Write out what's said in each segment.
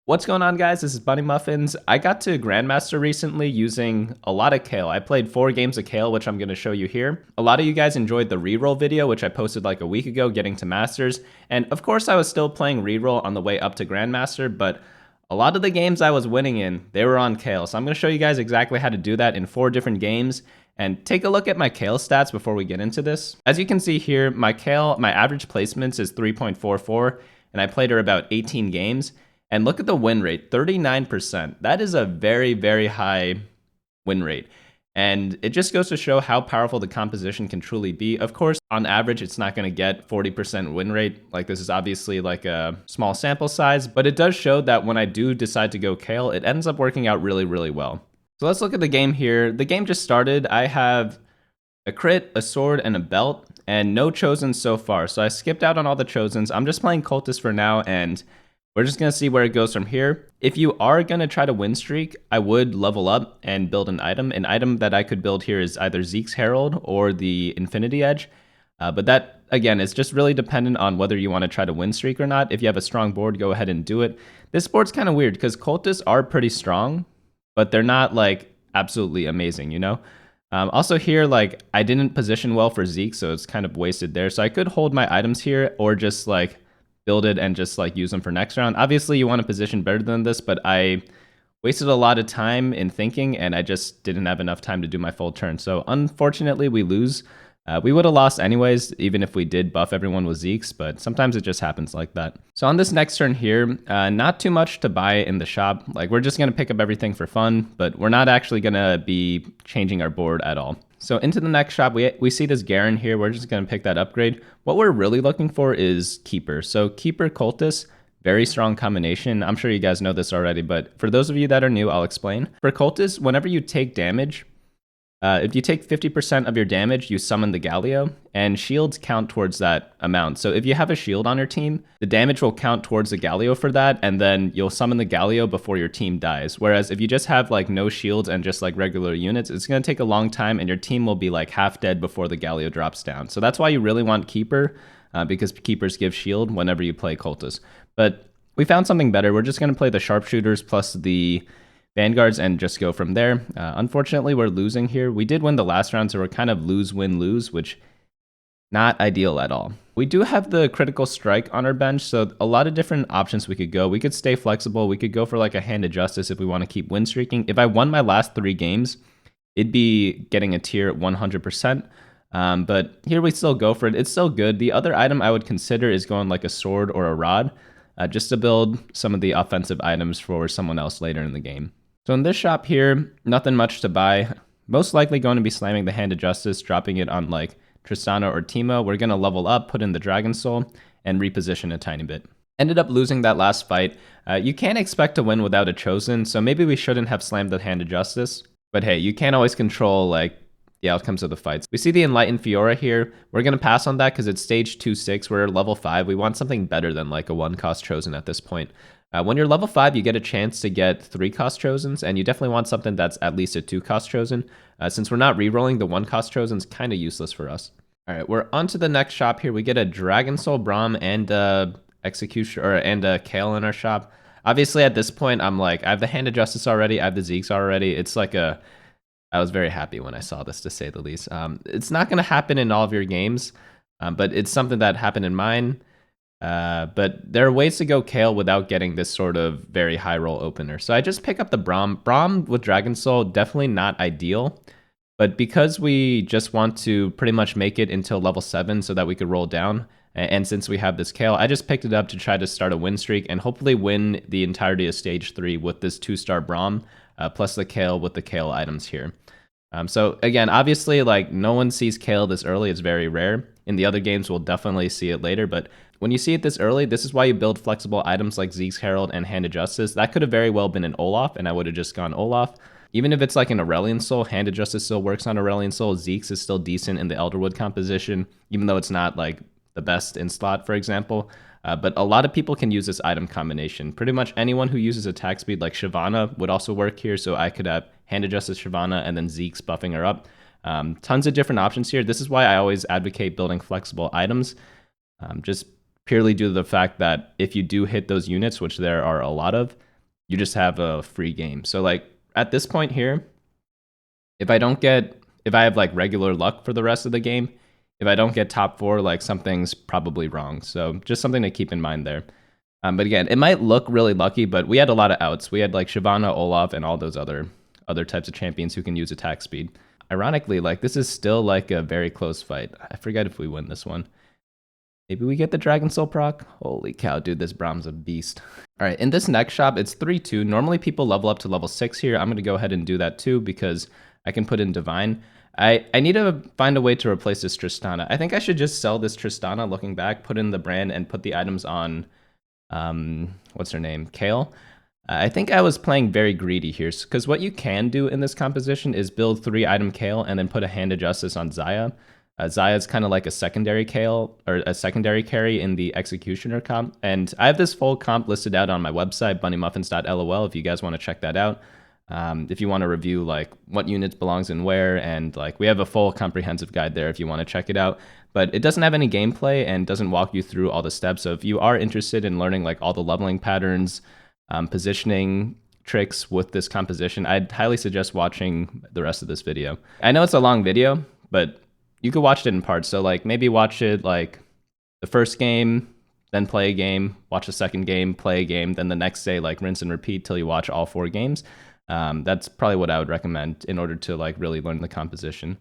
What's going on, guys? This is BunnyMuffins. I got to Grandmaster recently using a lot of Kale. I played 4 games of Kale, which I'm going to show you here. A lot of you guys enjoyed the reroll video, which I posted like a week ago, getting to Masters. And of course, I was still playing reroll on the way up to Grandmaster, but a lot of the games I was winning in, they were on Kale. So I'm going to show you guys exactly how to do that in 4 different games. And take a look at my Kale stats before we get into this. As you can see here, my average placements is 3.44, and I played her about 18 games. And look at the win rate, 39%. That is a very, very high win rate. And it just goes to show how powerful the composition can truly be. Of course, on average, it's not going to get 40% win rate. Like, this is obviously like a small sample size, but it does show that when I do decide to go Kale, it ends up working out really, really well. So let's look at the game here. The game just started. I have a crit, a sword, and a belt, and no chosens so far. So I skipped out on all the chosens. I'm just playing cultist for now, and we're just going to see where it goes from here. If you are going to try to win streak, I would level up and build an item. An item that I could build here is either Zeke's Herald or the Infinity Edge. But that, again, is just really dependent on whether you want to try to win streak or not. If you have a strong board, go ahead and do it. This board's kind of weird because cultists are pretty strong, but they're not like absolutely amazing, you know? Also here, like, I didn't position well for Zeke, so it's kind of wasted there. So I could hold my items here or just like build it and just like use them for next round. Obviously you want to position better than this, but I wasted a lot of time in thinking and I just didn't have enough time to do my full turn. So unfortunately we lose. We would have lost anyways, even if we did buff everyone with Zeke's, but sometimes it just happens like that. So on this next turn here, not too much to buy in the shop. Like, we're just going to pick up everything for fun, but we're not actually going to be changing our board at all. So into the next shop, we see this Garen here. We're just going to pick that upgrade. What we're really looking for is Keeper. So Keeper Cultist, very strong combination. I'm sure you guys know this already, but for those of you that are new, I'll explain. For Cultist, whenever you take damage, if you take 50% of your damage, you summon the Galio, and shields count towards that amount. So if you have a shield on your team, the damage will count towards the Galio for that, and then you'll summon the Galio before your team dies. Whereas if you just have like no shields and just like regular units, it's going to take a long time, and your team will be like half dead before the Galio drops down. So that's why you really want Keeper, because Keepers give shield whenever you play Cultist. But we found something better. We're just going to play the Sharpshooters plus the Vanguards and just go from there. Unfortunately, we're losing here. We did win the last round, so we're kind of lose-win-lose, which not ideal at all. We do have the critical strike on our bench, so a lot of different options we could go. We could stay flexible. We could go for like a Hand of Justice if we want to keep win streaking. If I won my last 3 games, it'd be getting a tier at 100%. But here we still go for it. It's still good. The other item I would consider is going like a sword or a rod, just to build some of the offensive items for someone else later in the game. So in this shop here, nothing much to buy. Most likely going to be slamming the Hand of Justice, dropping it on like Tristana or Teemo. We're going to level up, put in the Dragon Soul, and reposition a tiny bit. Ended up losing that last fight. You can't expect to win without a Chosen, so maybe we shouldn't have slammed the Hand of Justice. But hey, you can't always control like the outcomes of the fights. We see the Enlightened Fiora here. We're going to pass on that because it's stage 2-6. We're level 5. We want something better than like a 1-cost Chosen at this point. When you're level 5, you get a chance to get 3-cost Chosens, and you definitely want something that's at least a 2-cost Chosen. Since we're not rerolling, the 1-cost Chosen's kind of useless for us. All right, we're on to the next shop here. We get a Dragon Soul Braum and a Kale in our shop. Obviously, at this point, I'm like, I have the Hand of Justice already. I have the Zeke's already. It's like I was very happy when I saw this, to say the least. It's not going to happen in all of your games, but it's something that happened in mine. But there are ways to go Kale without getting this sort of very high roll opener. So I just pick up the Braum. Braum with Dragon Soul, definitely not ideal. But because we just want to pretty much make it until level 7 so that we could roll down, and since we have this Kale, I just picked it up to try to start a win streak and hopefully win the entirety of stage 3 with this 2-star Braum, plus the Kale with the Kale items here. So again, obviously, like, no one sees Kale this early. It's very rare. In the other games, we'll definitely see it later. But when you see it this early, this is why you build flexible items like Zeke's Herald and Hand of Justice. That could have very well been an Olaf, and I would have just gone Olaf. Even if it's like an Aurelion Soul, Hand of Justice still works on Aurelion Soul. Zeke's is still decent in the Elderwood composition, even though it's not like the best in slot, for example. But a lot of people can use this item combination. Pretty much anyone who uses attack speed like Shyvana would also work here, so I could have Hand of Justice Shyvana and then Zeke's buffing her up. Tons of different options here. This is why I always advocate building flexible items, just purely due to the fact that if you do hit those units, which there are a lot of, you just have a free game. So like at this point here, if I have like regular luck for the rest of the game, if I don't get top 4, like something's probably wrong. So just something to keep in mind there. But again, it might look really lucky, but we had a lot of outs. We had like Shyvana, Olaf, and all those other types of champions who can use attack speed. Ironically, like this is still like a very close fight. I forget if we win this one. Maybe we get the Dragon Soul proc? Holy cow, dude, this Brahm's a beast. All right, in this next shop, it's 3-2. Normally people level up to level 6 here. I'm going to go ahead and do that too because I can put in Divine. I need to find a way to replace this Tristana. I think I should just sell this Tristana looking back, put in the brand, and put the items on, what's her name, Kayle. I think I was playing very greedy here because what you can do in this composition is build 3-item Kayle and then put a Hand of Justice on Xayah. Xayah's kind of like a secondary Kayle or a secondary carry in the Executioner comp. And I have this full comp listed out on my website, BunnyMuffins.lol, if you guys want to check that out. If you want to review like what units belongs in where, and like we have a full comprehensive guide there if you want to check it out. But it doesn't have any gameplay and doesn't walk you through all the steps. So if you are interested in learning like all the leveling patterns, positioning tricks with this composition, I'd highly suggest watching the rest of this video. I know it's a long video, but you could watch it in parts. So like maybe watch it like the first game, then play a game, watch the second game, play a game, then the next day like rinse and repeat till you watch all 4 games. That's probably what I would recommend in order to like really learn the composition.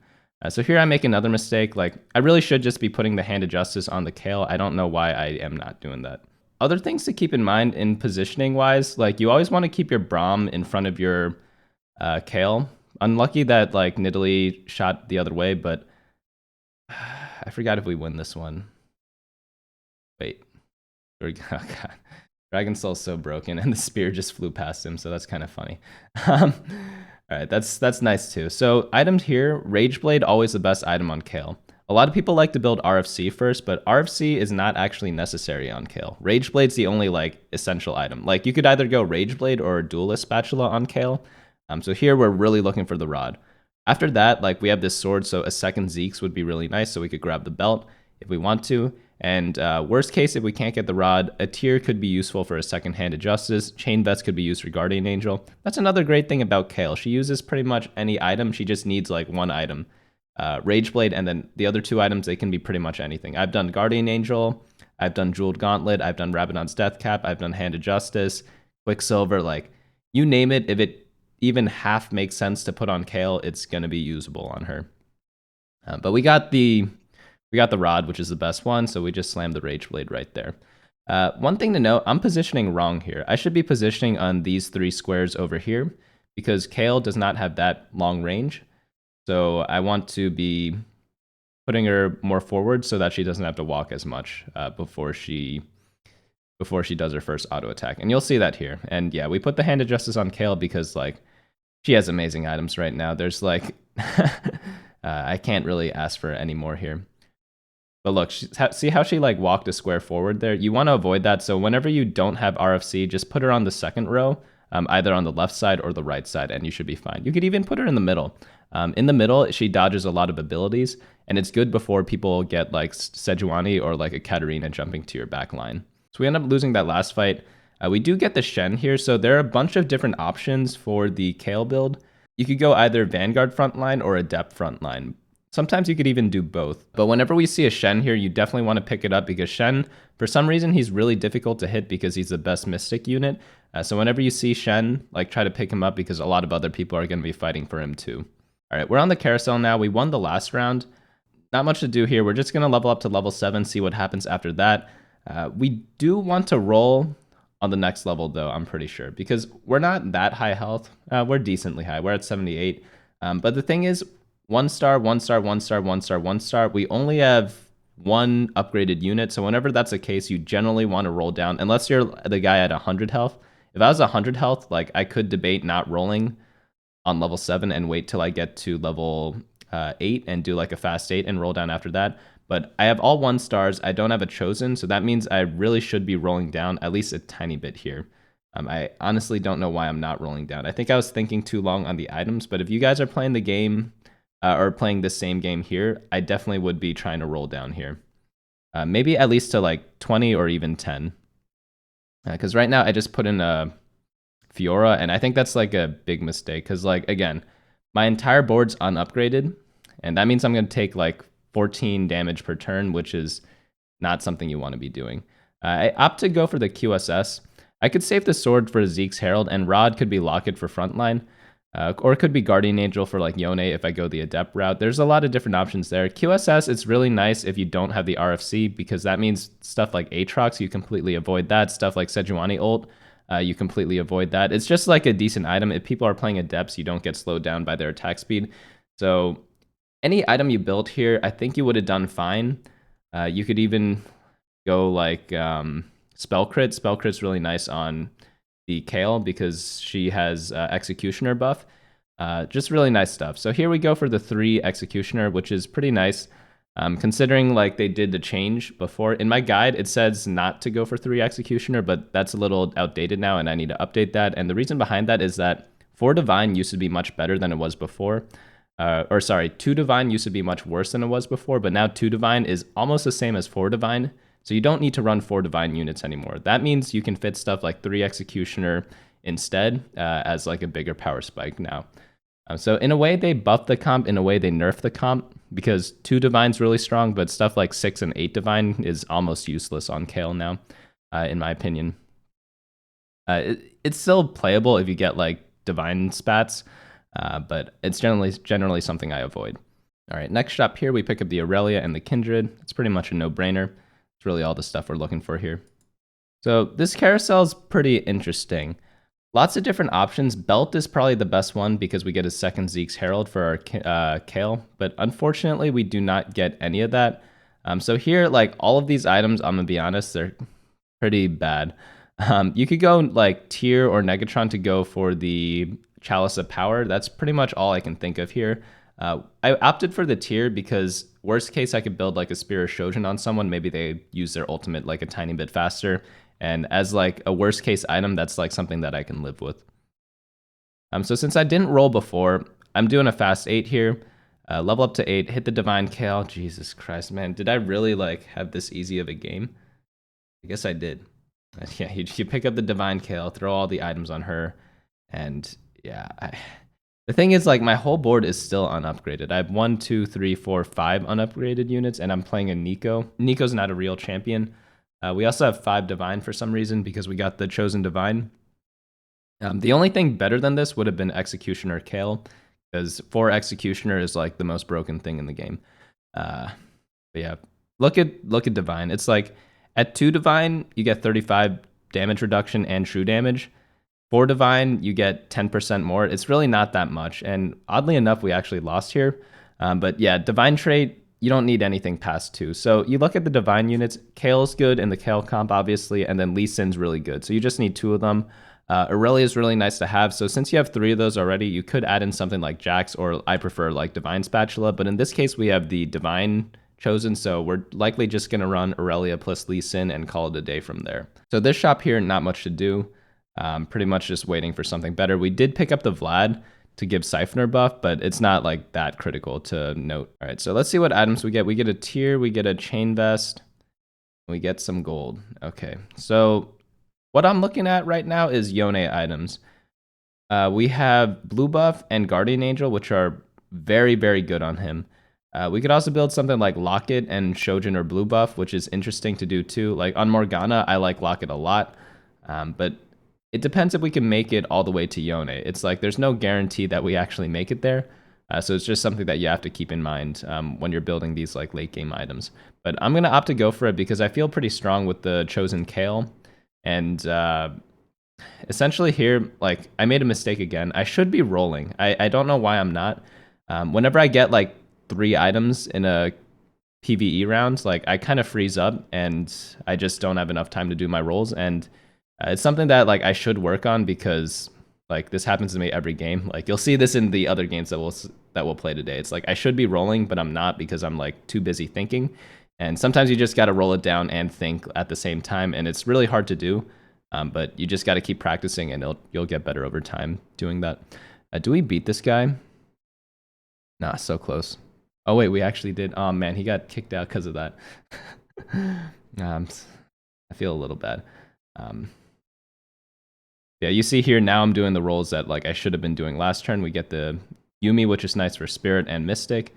So here I make another mistake. Like I really should just be putting the Hand of Justice on the Kayle. I don't know why I am not doing that. Other things to keep in mind in positioning wise, like you always want to keep your Braum in front of your Kayle. Unlucky that like Nidalee shot the other way, but I forgot if we win this one. Wait. Oh god. Dragon Soul's so broken and the spear just flew past him, so that's kind of funny. All right, that's nice too. So items here, Rageblade, always the best item on Kayle. A lot of people like to build RFC first, but RFC is not actually necessary on Kayle. Rageblade's the only like essential item. Like you could either go Rageblade or a Duelist Spatula on Kayle. So here we're really looking for the rod. After that, like we have this sword, so a second Zeke's would be really nice, so we could grab the belt if we want to. And worst case, if we can't get the rod, a tier could be useful for a second Hand of Justice. Chain Vest could be used for Guardian Angel. That's another great thing about Kayle. She uses pretty much any item. She just needs like one item. Rageblade, and then the other 2 items, they can be pretty much anything. I've done Guardian Angel, I've done Jeweled Gauntlet, I've done Rabadon's Death Cap, I've done Hand of Justice, Quicksilver, like you name it. If it even half makes sense to put on Kayle, it's going to be usable on her. But we got the rod, which is the best one, so we just slammed the Rageblade right there. One thing to note, I'm positioning wrong here. I should be positioning on these 3 squares over here because Kayle does not have that long range. So I want to be putting her more forward so that she doesn't have to walk as much before she does her first auto attack. And you'll see that here. And yeah, we put the Hand of Justice on Kayle because like she has amazing items right now. There's like I can't really ask for any more here. But look, see how she like walked a square forward there? You want to avoid that. So whenever you don't have RFC, just put her on the second row, either on the left side or the right side, and you should be fine. You could even put her in the middle. In the middle, she dodges a lot of abilities, and it's good before people get like Sejuani or like a Katarina jumping to your back line. So we end up losing that last fight. We do get the Shen here, so there are a bunch of different options for the Kayle build. You could go either Vanguard frontline or Adept frontline. Sometimes you could even do both. But whenever we see a Shen here, you definitely want to pick it up because Shen, for some reason, he's really difficult to hit because he's the best Mystic unit. So whenever you see Shen, like try to pick him up because a lot of other people are going to be fighting for him too. All right, we're on the carousel now. We won the last round. Not much to do here. We're just going to level up to level 7, see what happens after that. We do want to roll on the next level though, I'm pretty sure, because we're not that high health. We're decently high. We're at 78. But the thing is, 1 star, 1 star, 1 star, 1 star, 1 star. We only have 1 upgraded unit. So whenever that's the case, you generally want to roll down unless you're the guy at 100 health. If I was 100 health, like I could debate not rolling on level 7 and wait till I get to level 8 and do like a fast 8 and roll down after that. But I have all 1 stars. I don't have a chosen. So that means I really should be rolling down at least a tiny bit here. I honestly don't know why I'm not rolling down. I think I was thinking too long on the items, but if you guys are playing the game or playing the same game here, I definitely would be trying to roll down here. Maybe at least to like 20 or even 10. Because right now I just put in a Fiora, and I think that's like a big mistake because, like, again, my entire board's unupgraded, and that means I'm going to take like 14 damage per turn, which is not something you want to be doing. I opt to go for the QSS. I could save the sword for Zeke's Herald, and Rod could be Locket for frontline. Or it could be Guardian Angel for like Yone if I go the Adept route. There's a lot of different options there. QSS, it's really nice if you don't have the RFC because that means stuff like Aatrox, you completely avoid that. Stuff like Sejuani ult, you completely avoid that. It's just like a decent item. If people are playing Adepts, you don't get slowed down by their attack speed. So any item you built here, I think you would have done fine. You could even go like Spell Crit. Spell Crit's really nice on the Kayle because she has Executioner buff. Just really nice stuff. So here we go for the 3 Executioner, which is pretty nice. Considering like they did the change before. In my guide, it says not to go for 3 Executioner, but that's a little outdated now and I need to update that. And the reason behind that is that 4 Divine used to be much better than it was before. Or sorry, 2 Divine used to be much worse than it was before, but now 2 Divine is almost the same as 4 Divine. So you don't need to run 4 Divine units anymore. That means you can fit stuff like 3 Executioner instead as like a bigger power spike now. So in a way, they buff the comp. In a way, they nerf the comp because 2 Divine's really strong, but stuff like 6 and 8 Divine is almost useless on Kayle now, in my opinion. It's still playable if you get like Divine spats, but it's generally something I avoid. All right, next up here, we pick up the Aurelia and the Kindred. It's pretty much a no-brainer. It's really all the stuff we're looking for here. So this carousel is pretty interesting. Lots of different options. Belt is probably the best one because we get a second Zeke's Herald for our Kayle, but unfortunately we do not get any of that. So here, like all of these items, I'm gonna be honest, they're pretty bad. You could go like Tier or Negatron to go for the Chalice of Power. That's pretty much all I can think of here. I opted for the Tier because worst case I could build like a Spear of Shojin on someone. Maybe they use their ultimate like a tiny bit faster. And as like a worst case item, that's like something that I can live with. So since I didn't roll before, I'm doing a fast 8 here. Level up to 8, hit the Divine Kayle. Jesus Christ, man. Did I really like have this easy of a game? I guess I did. Yeah, you pick up the Divine Kayle, throw all the items on her. And yeah, the thing is like my whole board is still unupgraded. I have 1, 2, 3, 4, 5 unupgraded units and I'm playing a Nico. Nico's not a real champion. We also have 5 Divine for some reason because we got the Chosen Divine. The only thing better than this would have been Executioner Kayle because 4 Executioner is like the most broken thing in the game. But yeah, look at Divine. It's like at 2 Divine, you get 35 damage reduction and true damage. 4 Divine, you get 10% more. It's really not that much. And oddly enough, we actually lost here. But yeah, Divine trait, you don't need anything past 2. So you look at the Divine units, Kale's good in the Kayle comp, obviously, and then Lee Sin's really good. So you just need 2 of them. Aurelia is really nice to have. So since you have 3 of those already, you could add in something like Jax, or I prefer like Divine Spatula. But in this case, we have the Divine chosen, so we're likely just going to run Aurelia plus Lee Sin and call it a day from there. So this shop here, not much to do. Pretty much just waiting for something better. We did pick up the Vlad to give Siphoner buff, but it's not like that critical to note. All right, so let's see what items we get. We get a Tier, we get a Chain Vest, we get some gold. Okay, so what I'm looking at right now is Yone items. We have Blue Buff and Guardian Angel, which are very, very good on him. We could also build something like Locket and Shojin or Blue Buff, which is interesting to do too. Like on Morgana, I like Locket a lot, but it depends if we can make it all the way to Yone. It's like there's no guarantee that we actually make it there. So it's just something that you have to keep in mind when you're building these like late game items. But I'm going to opt to go for it because I feel pretty strong with the chosen Kayle. And essentially here, like I made a mistake again. I should be rolling. I don't know why I'm not. Whenever I get like 3 items in a PvE round, like I kind of freeze up and I just don't have enough time to do my rolls. And it's something that like I should work on because like this happens to me every game. Like you'll see this in the other games that we'll play today. It's like I should be rolling, but I'm not because I'm like too busy thinking. And sometimes you just got to roll it down and think at the same time, and it's really hard to do. But you just got to keep practicing, and you'll get better over time doing that. Do we beat this guy? Nah, so close. Oh wait, we actually did. Oh man, he got kicked out because of that. I feel a little bad. Yeah, you see here now I'm doing the rolls that like I should have been doing last turn. We get the Yumi, which is nice for Spirit and Mystic.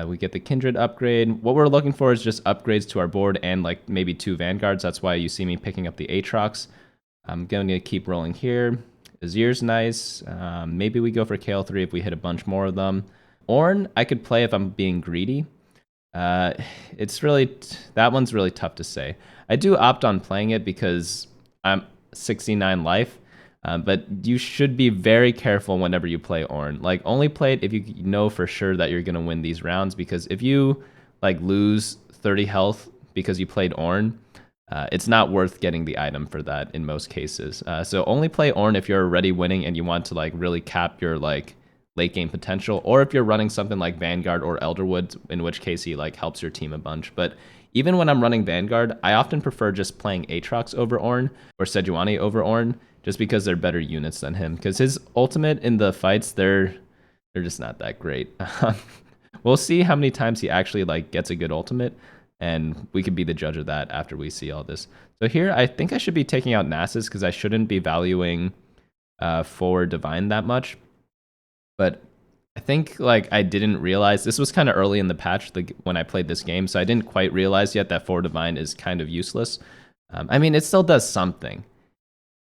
We get the Kindred upgrade. What we're looking for is just upgrades to our board and like maybe 2 Vanguards. That's why you see me picking up the Aatrox. I'm going to keep rolling here. Azir's nice. Maybe we go for Kayle 3 if we hit a bunch more of them. Ornn, I could play if I'm being greedy. It's really, that one's really tough to say. I do opt on playing it because I'm 69 life. But you should be very careful whenever you play Ornn. Like, only play it if you know for sure that you're going to win these rounds, because if you, like, lose 30 health because you played Ornn, it's not worth getting the item for that in most cases. So only play Ornn if you're already winning and you want to, like, really cap your, like, late game potential, or if you're running something like Vanguard or Elderwood, in which case he, like, helps your team a bunch. But even when I'm running Vanguard, I often prefer just playing Aatrox over Ornn or Sejuani over Ornn, just because they're better units than him. Because his ultimate in the fights, they're just not that great. We'll see how many times he actually like gets a good ultimate, and we could be the judge of that after we see all this. So here, I think I should be taking out Nasus because I shouldn't be valuing forward Divine that much. But I think like I didn't realize, this was kind of early in the patch when I played this game, so I didn't quite realize yet that forward Divine is kind of useless. I mean, it still does something,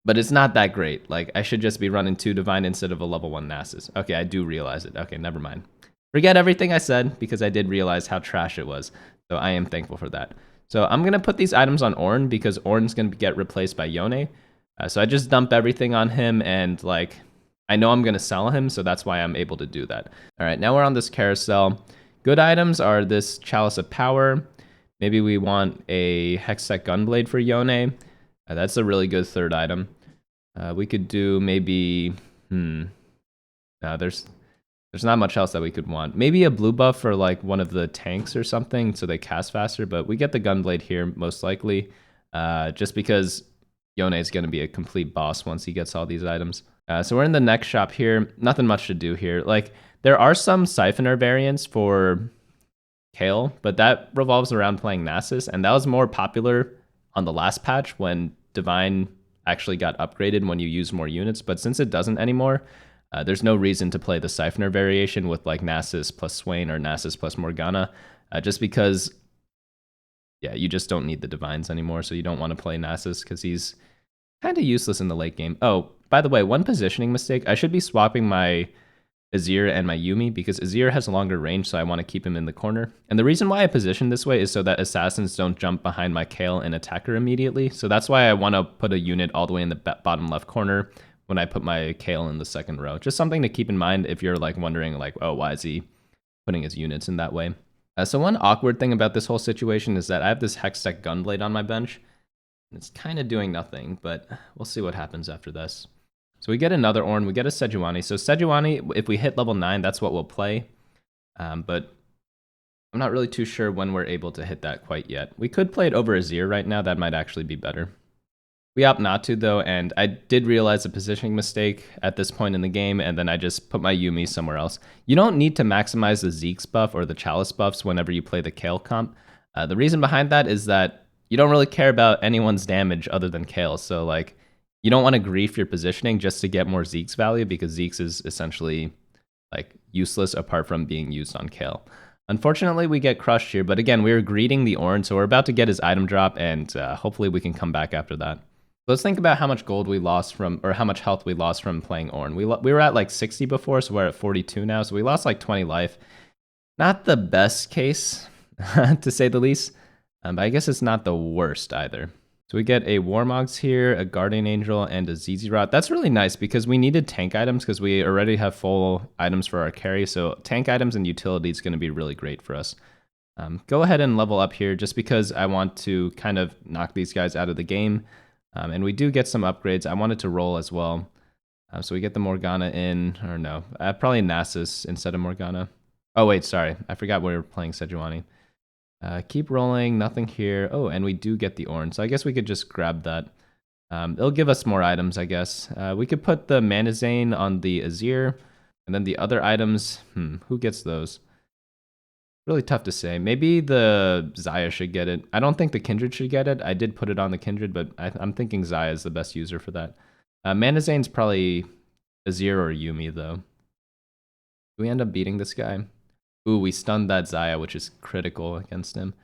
but it's not that great. Like, I should just be running 2 Divine instead of a level 1 Nasus. Okay, I do realize it. Okay, never mind. Forget everything I said, because I did realize how trash it was. So I am thankful for that. So I'm going to put these items on Ornn, because Ornn's going to get replaced by Yone. So I just dump everything on him, and, like, I know I'm going to sell him, so that's why I'm able to do that. All right, now we're on this carousel. Good items are this Chalice of Power. Maybe we want a Hextech Gunblade for Yone. That's a really good third item. We could do maybe, no, there's not much else that we could want. Maybe a blue buff for like one of the tanks or something so they cast faster, but we get the Gunblade here most likely, just because Yone is going to be a complete boss once he gets all these items. So we're in the next shop here. Nothing much to do here. Like, there are some Siphoner variants for Kayle, but that revolves around playing Nasus, and that was more popular on the last patch when Divine actually got upgraded when you use more units. But since it doesn't anymore, there's no reason to play the Siphoner variation with like Nasus plus Swain or Nasus plus Morgana, just because, yeah, you just don't need the Divines anymore, so you don't want to play Nasus because he's kind of useless in the late game. Oh, by the way, one positioning mistake. I should be swapping my Azir and my Yumi, because Azir has a longer range, so I want to keep him in the corner. And the reason why I position this way is so that assassins don't jump behind my Kayle and attack her immediately. So that's why I want to put a unit all the way in the bottom left corner when I put my Kayle in the second row. Just something to keep in mind if you're like wondering like, oh, why is he putting his units in that way? So one awkward thing about this whole situation is that I have this Hextech Gunblade on my bench. It's kind of doing nothing, but we'll see what happens after this. So we get another Ornn, we get a Sejuani. So Sejuani, if we hit level 9, that's what we'll play. But I'm not really too sure when we're able to hit that quite yet. We could play it over Azir right now. That might actually be better. We opt not to, though, and I did realize a positioning mistake at this point in the game, and then I just put my Yumi somewhere else. You don't need to maximize the Zeke's buff or the Chalice buffs whenever you play the Kayle comp. The reason behind that is that you don't really care about anyone's damage other than Kayle. So, like, you don't want to grief your positioning just to get more Zeke's value, because Zeke's is essentially like useless apart from being used on Kayle. Unfortunately, we get crushed here, but again, we were greeting the Ornn, so we're about to get his item drop, and hopefully we can come back after that. Let's think about how much gold we lost from, or how much health we lost from playing Ornn. We were at like 60 before, so we're at 42 now, so we lost like 20 life. Not the best case, to say the least, but I guess it's not the worst either. So we get a Warmogs here, a Guardian Angel, and a ZZ Rot. That's really nice because we needed tank items because we already have full items for our carry. So tank items and utility is going to be really great for us. Go ahead and level up here just because I want to kind of knock these guys out of the game. And we do get some upgrades. I wanted to roll as well. So we get the Morgana in, or no, probably Nasus instead of Morgana. Oh wait, sorry. I forgot we were playing Sejuani. Keep rolling, nothing here. Oh, and we do get the Ornn, so I guess we could just grab that. It'll give us more items, I guess. We could put the Manazane on the Azir, and then the other items, who gets those? Really tough to say. Maybe the Xayah should get it. I don't think the Kindred should get it. I did put it on the Kindred, but I'm thinking Xayah is the best user for that. Mana Zane's probably Azir or Yuumi, though. Do we end up beating this guy? Ooh, we stunned that Xayah, which is critical against him.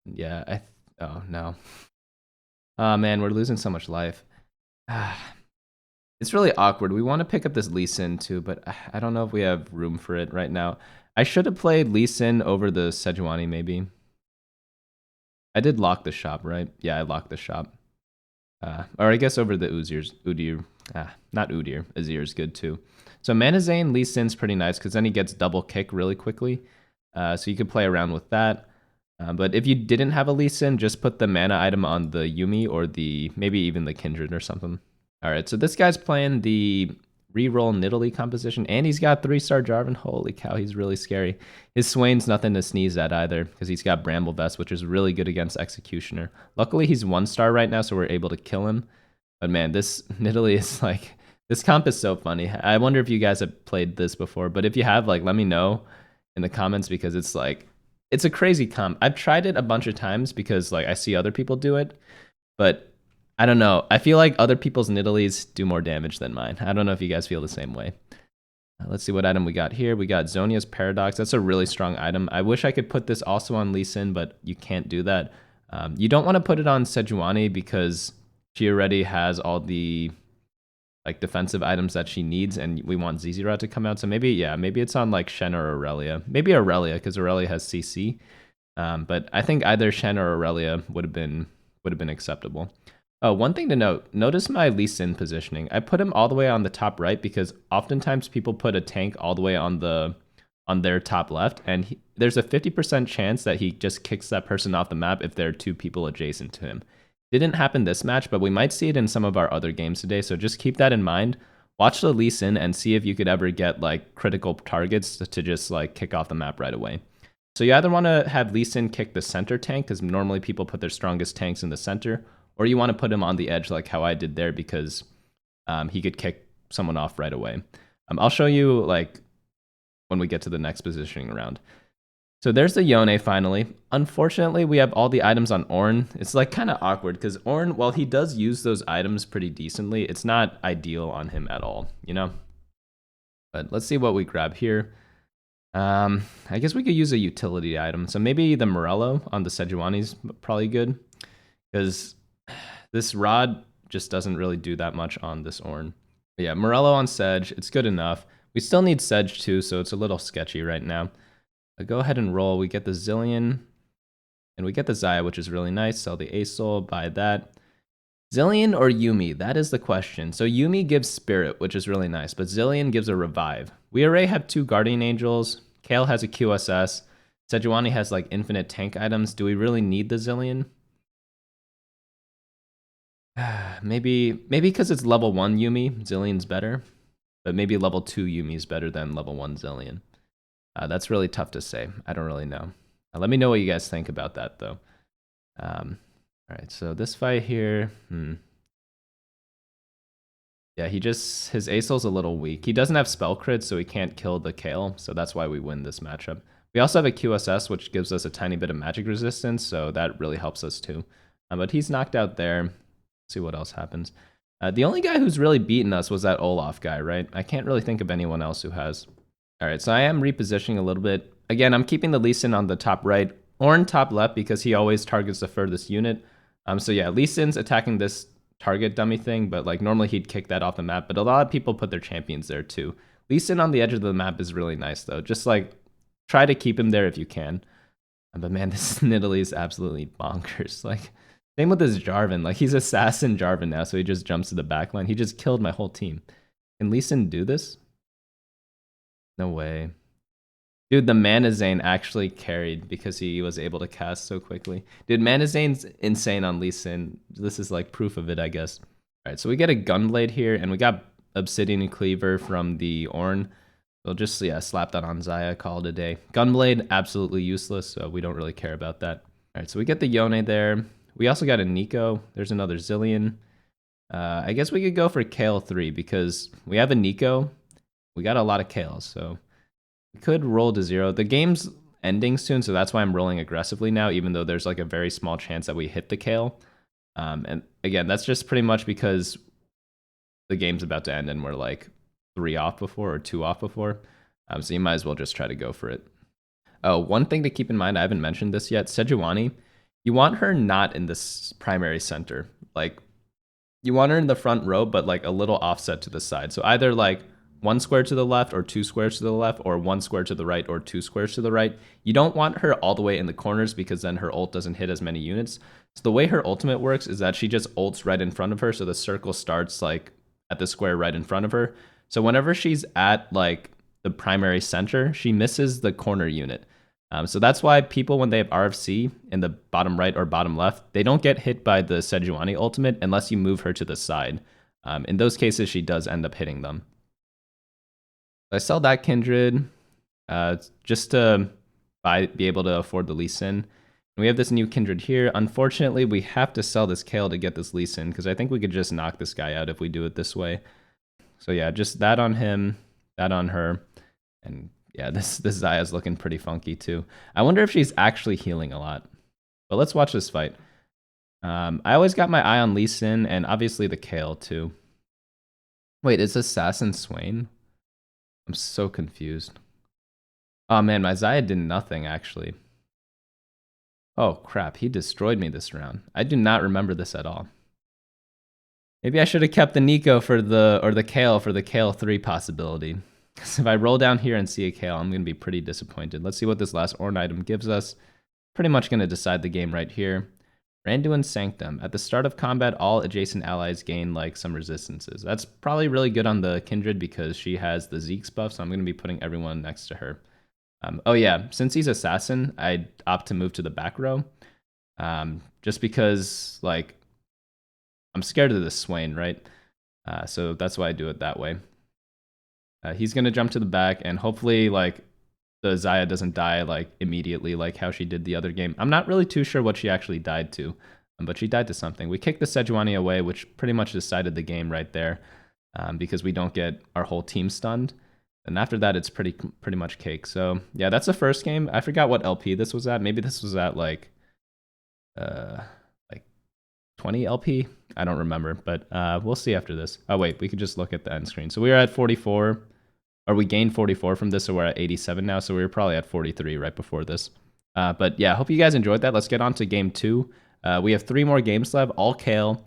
Yeah, oh, no. Oh, man, we're losing so much life. It's really awkward. We want to pick up this Lee Sin, too, but I don't know if we have room for it right now. I should have played Lee Sin over the Sejuani, maybe. I did lock the shop, right? Yeah, I locked the shop. Or I guess over the Udyr. Not Udyr. Azir is good too. So Mana Zane, Lee Sin's pretty nice because then he gets double kick really quickly. So you could play around with that. But if you didn't have a Lee Sin, just put the mana item on the Yuumi or maybe even the Kindred or something. All right, so this guy's playing the reroll Nidalee composition, and he's got 3-star Jarvan. Holy cow, he's really scary. His Swain's nothing to sneeze at either, because he's got Bramble Vest, which is really good against Executioner. Luckily, he's 1-star right now, so we're able to kill him. But man, this Nidalee is like, this comp is so funny. I wonder if you guys have played this before, but if you have, like, let me know in the comments, because it's like, it's a crazy comp. I've tried it a bunch of times because like I see other people do it, but I don't know. I feel like other people's Nidalees do more damage than mine. I don't know if you guys feel the same way. Let's see what item we got here. We got Zhonya's Paradox. That's a really strong item. I wish I could put this also on Lee Sin, but you can't do that. You don't want to put it on Sejuani because she already has all the like defensive items that she needs, and we want Zizira to come out. So maybe, yeah, maybe it's on like Shen or Aurelia. Maybe Aurelia, because Aurelia has CC. But I think either Shen or Aurelia would have been acceptable. Oh, one thing to note, notice my Lee Sin positioning. I put him all the way on the top right because oftentimes people put a tank all the way on their top left, and there's a 50% chance that he just kicks that person off the map if there are 2 people adjacent to him. Didn't happen this match, but we might see it in some of our other games today, so just keep that in mind. Watch the Lee Sin and see if you could ever get like critical targets to just like kick off the map right away. So you either want to have Lee Sin kick the center tank, because normally people put their strongest tanks in the center, or you want to put him on the edge like how I did there, because he could kick someone off right away. I'll show you like when we get to the next positioning round. So there's the Yone finally. Unfortunately, we have all the items on Ornn. It's like kind of awkward because Ornn, while he does use those items pretty decently, it's not ideal on him at all, you know? But let's see what we grab here. I guess we could use a utility item. So maybe the Morello on the Sejuani's probably good, because this Rod just doesn't really do that much on this Ornn. But yeah, Morello on Sedge, it's good enough. We still need Sedge too, so it's a little sketchy right now. Go ahead and roll. We get the Zillion, and we get the Xayah, which is really nice. Sell the Aesol, buy that. Zillion or Yuumi? That is the question. So Yuumi gives Spirit, which is really nice, but Zillion gives a Revive. We already have 2 Guardian Angels. Kayle has a QSS. Sejuani has like infinite tank items. Do we really need the Zillion? Maybe because it's level 1 Yuumi, Zillion's better, but maybe level 2 Yuumi is better than level 1 Zillion. That's really tough to say. I don't really know. Let me know what you guys think about that, though. All right, so this fight here, yeah, his Aesol's a little weak. He doesn't have spell crit, so he can't kill the Kayle, so that's why we win this matchup. We also have a QSS, which gives us a tiny bit of magic resistance, so that really helps us too. But he's knocked out there. Let's see what else happens. The only guy who's really beaten us was that Olaf guy, right? I can't really think of anyone else who has. All right, so I am repositioning a little bit. Again, I'm keeping the Lee Sin on the top right, Ornn top left, because he always targets the furthest unit. So yeah, Lee Sin's attacking this target dummy thing, but like normally he'd kick that off the map, but a lot of people put their champions there too. Lee Sin on the edge of the map is really nice though. Just like try to keep him there if you can. But man, this Nidalee is absolutely bonkers. Like same with this Jarvan. Like he's assassin Jarvan now, so he just jumps to the backline. He just killed my whole team. Can Lee Sin do this? No way. Dude, the Mana Zane actually carried because he was able to cast so quickly. Dude, Mana Zane's insane on Lee Sin. This is like proof of it, I guess. All right, so we get a Gunblade here, and we got Obsidian Cleaver from the Ornn. We'll just, yeah, slap that on Xayah, call it a day. Gunblade, absolutely useless, so we don't really care about that. All right, so we get the Yone there. We also got a Nico. There's another Zillion. I guess we could go for Kayle 3 because we have a Nico. We got a lot of Kales, so we could roll to 0. The game's ending soon, so that's why I'm rolling aggressively now, even though there's like a very small chance that we hit the Kayle. And again, that's just pretty much because the game's about to end and we're like 3 off before or 2 off before. So you might as well just try to go for it. Oh, one thing to keep in mind, I haven't mentioned this yet, Sejuani, you want her not in this primary center. Like, you want her in the front row, but like a little offset to the side. So either like 1 square to the left or 2 squares to the left, or 1 square to the right or 2 squares to the right. You don't want her all the way in the corners because then her ult doesn't hit as many units. So the way her ultimate works is that she just ults right in front of her, so the circle starts like at the square right in front of her. So whenever she's at like the primary center, she misses the corner unit. So that's why people, when they have RFC in the bottom right or bottom left, they don't get hit by the Sejuani ultimate unless you move her to the side. In those cases, she does end up hitting them. I sell that Kindred just to be able to afford the Lee Sin. We have this new Kindred here. Unfortunately, we have to sell this Kayle to get this Lee Sin because I think we could just knock this guy out if we do it this way. So yeah, just that on him, that on her, and yeah, this Xayah's looking pretty funky too. I wonder if she's actually healing a lot. But let's watch this fight. I always got my eye on Lee Sin and obviously the Kayle too. Wait, is Assassin Swain? I'm so confused. Oh man, my Xayah did nothing actually. Oh crap, he destroyed me this round. I do not remember this at all. Maybe I should have kept the Nico for the Kayle for the Kayle 3 possibility. Because if I roll down here and see a Kayle, I'm going to be pretty disappointed. Let's see what this last Ornn item gives us. Pretty much going to decide the game right here. Randuin Sanctum. At the start of combat, all adjacent allies gain like some resistances. That's probably really good on the Kindred because she has the Zeke's buff, so I'm going to be putting everyone next to her. Oh yeah, since he's Assassin, I'd opt to move to the back row. Just because, like, I'm scared of this Swain, right? So that's why I do it that way. He's going to jump to the back, and hopefully, like, the Xayah doesn't die, like, immediately, like how she did the other game. I'm not really too sure what she actually died to, but she died to something. We kicked the Sejuani away, which pretty much decided the game right there, because we don't get our whole team stunned. And after that, it's pretty much cake. So, yeah, that's the first game. I forgot what LP this was at. Maybe this was at, like 20 LP? I don't remember, but we'll see after this. Oh, wait, we could just look at the end screen. So we were at 44. Or we gained 44 from this, so we're at 87 now, so we were probably at 43 right before this. But yeah, hope you guys enjoyed that. Let's get on to game 2. We have 3 more games left, all Kayle,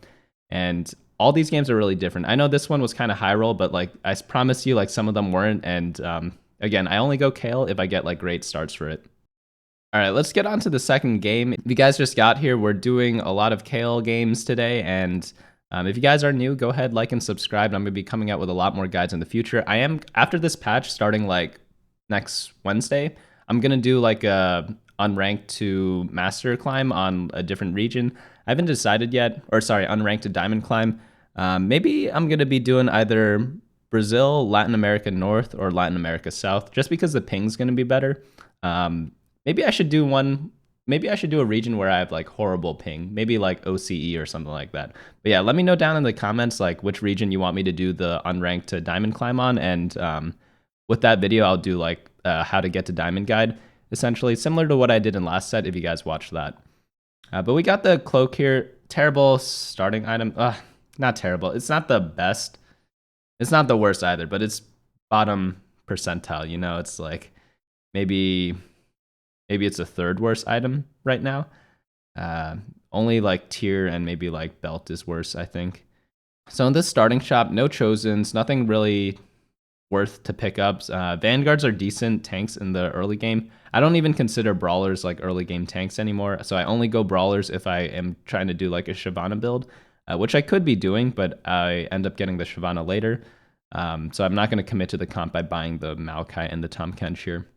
and all these games are really different. I know this one was kind of high roll, but like I promise you, like some of them weren't, and again, I only go Kayle if I get like great starts for it. All right, let's get on to the second game. If you guys just got here, we're doing a lot of Kayle games today, and if you guys are new, go ahead, like, and subscribe. I'm going to be coming out with a lot more guides in the future. I am, after this patch, starting like next Wednesday, I'm going to do like a unranked to master climb on a different region. I haven't decided yet, or sorry, unranked to diamond climb. Maybe I'm going to be doing either Brazil, Latin America North, or Latin America South, just because the ping's going to be better. Maybe I should do one. Maybe I should do a region where I have like horrible ping, maybe like OCE or something like that. But yeah, let me know down in the comments like which region you want me to do the unranked to diamond climb on, and with that video I'll do like how to get to diamond guide, essentially similar to what I did in last set if you guys watched that. But we got the cloak here. Terrible starting item. Not terrible. It's not the best. It's not the worst either, but it's bottom percentile. You know, it's like maybe it's a third worst item right now. Only like tier and maybe like belt is worse, I think. So in this starting shop, no chosens, nothing really worth to pick up. Vanguards are decent tanks in the early game. I don't even consider brawlers like early game tanks anymore. So I only go brawlers if I am trying to do like a Shyvana build, which I could be doing, but I end up getting the Shyvana later. So I'm not going to commit to the comp by buying the Maokai and the Tahm Kench here.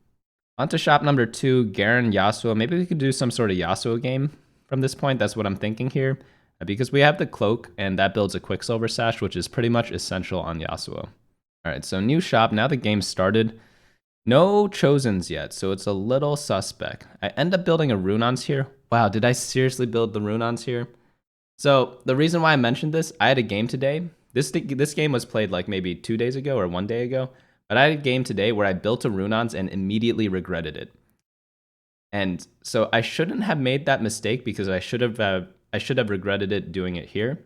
On to shop number 2, Garen, Yasuo. Maybe we could do some sort of Yasuo game from this point. That's what I'm thinking here. Because we have the cloak, and that builds a Quicksilver Sash, which is pretty much essential on Yasuo. All right, so new shop. Now the game started. No chosens yet, so it's a little suspect. I end up building a Runons here. Wow, did I seriously build the Runons here? So the reason why I mentioned this, I had a game today. This game was played like maybe 2 days ago or 1 day ago. But I had a game today where I built a Runons and immediately regretted it. And so I shouldn't have made that mistake because I should have regretted it doing it here.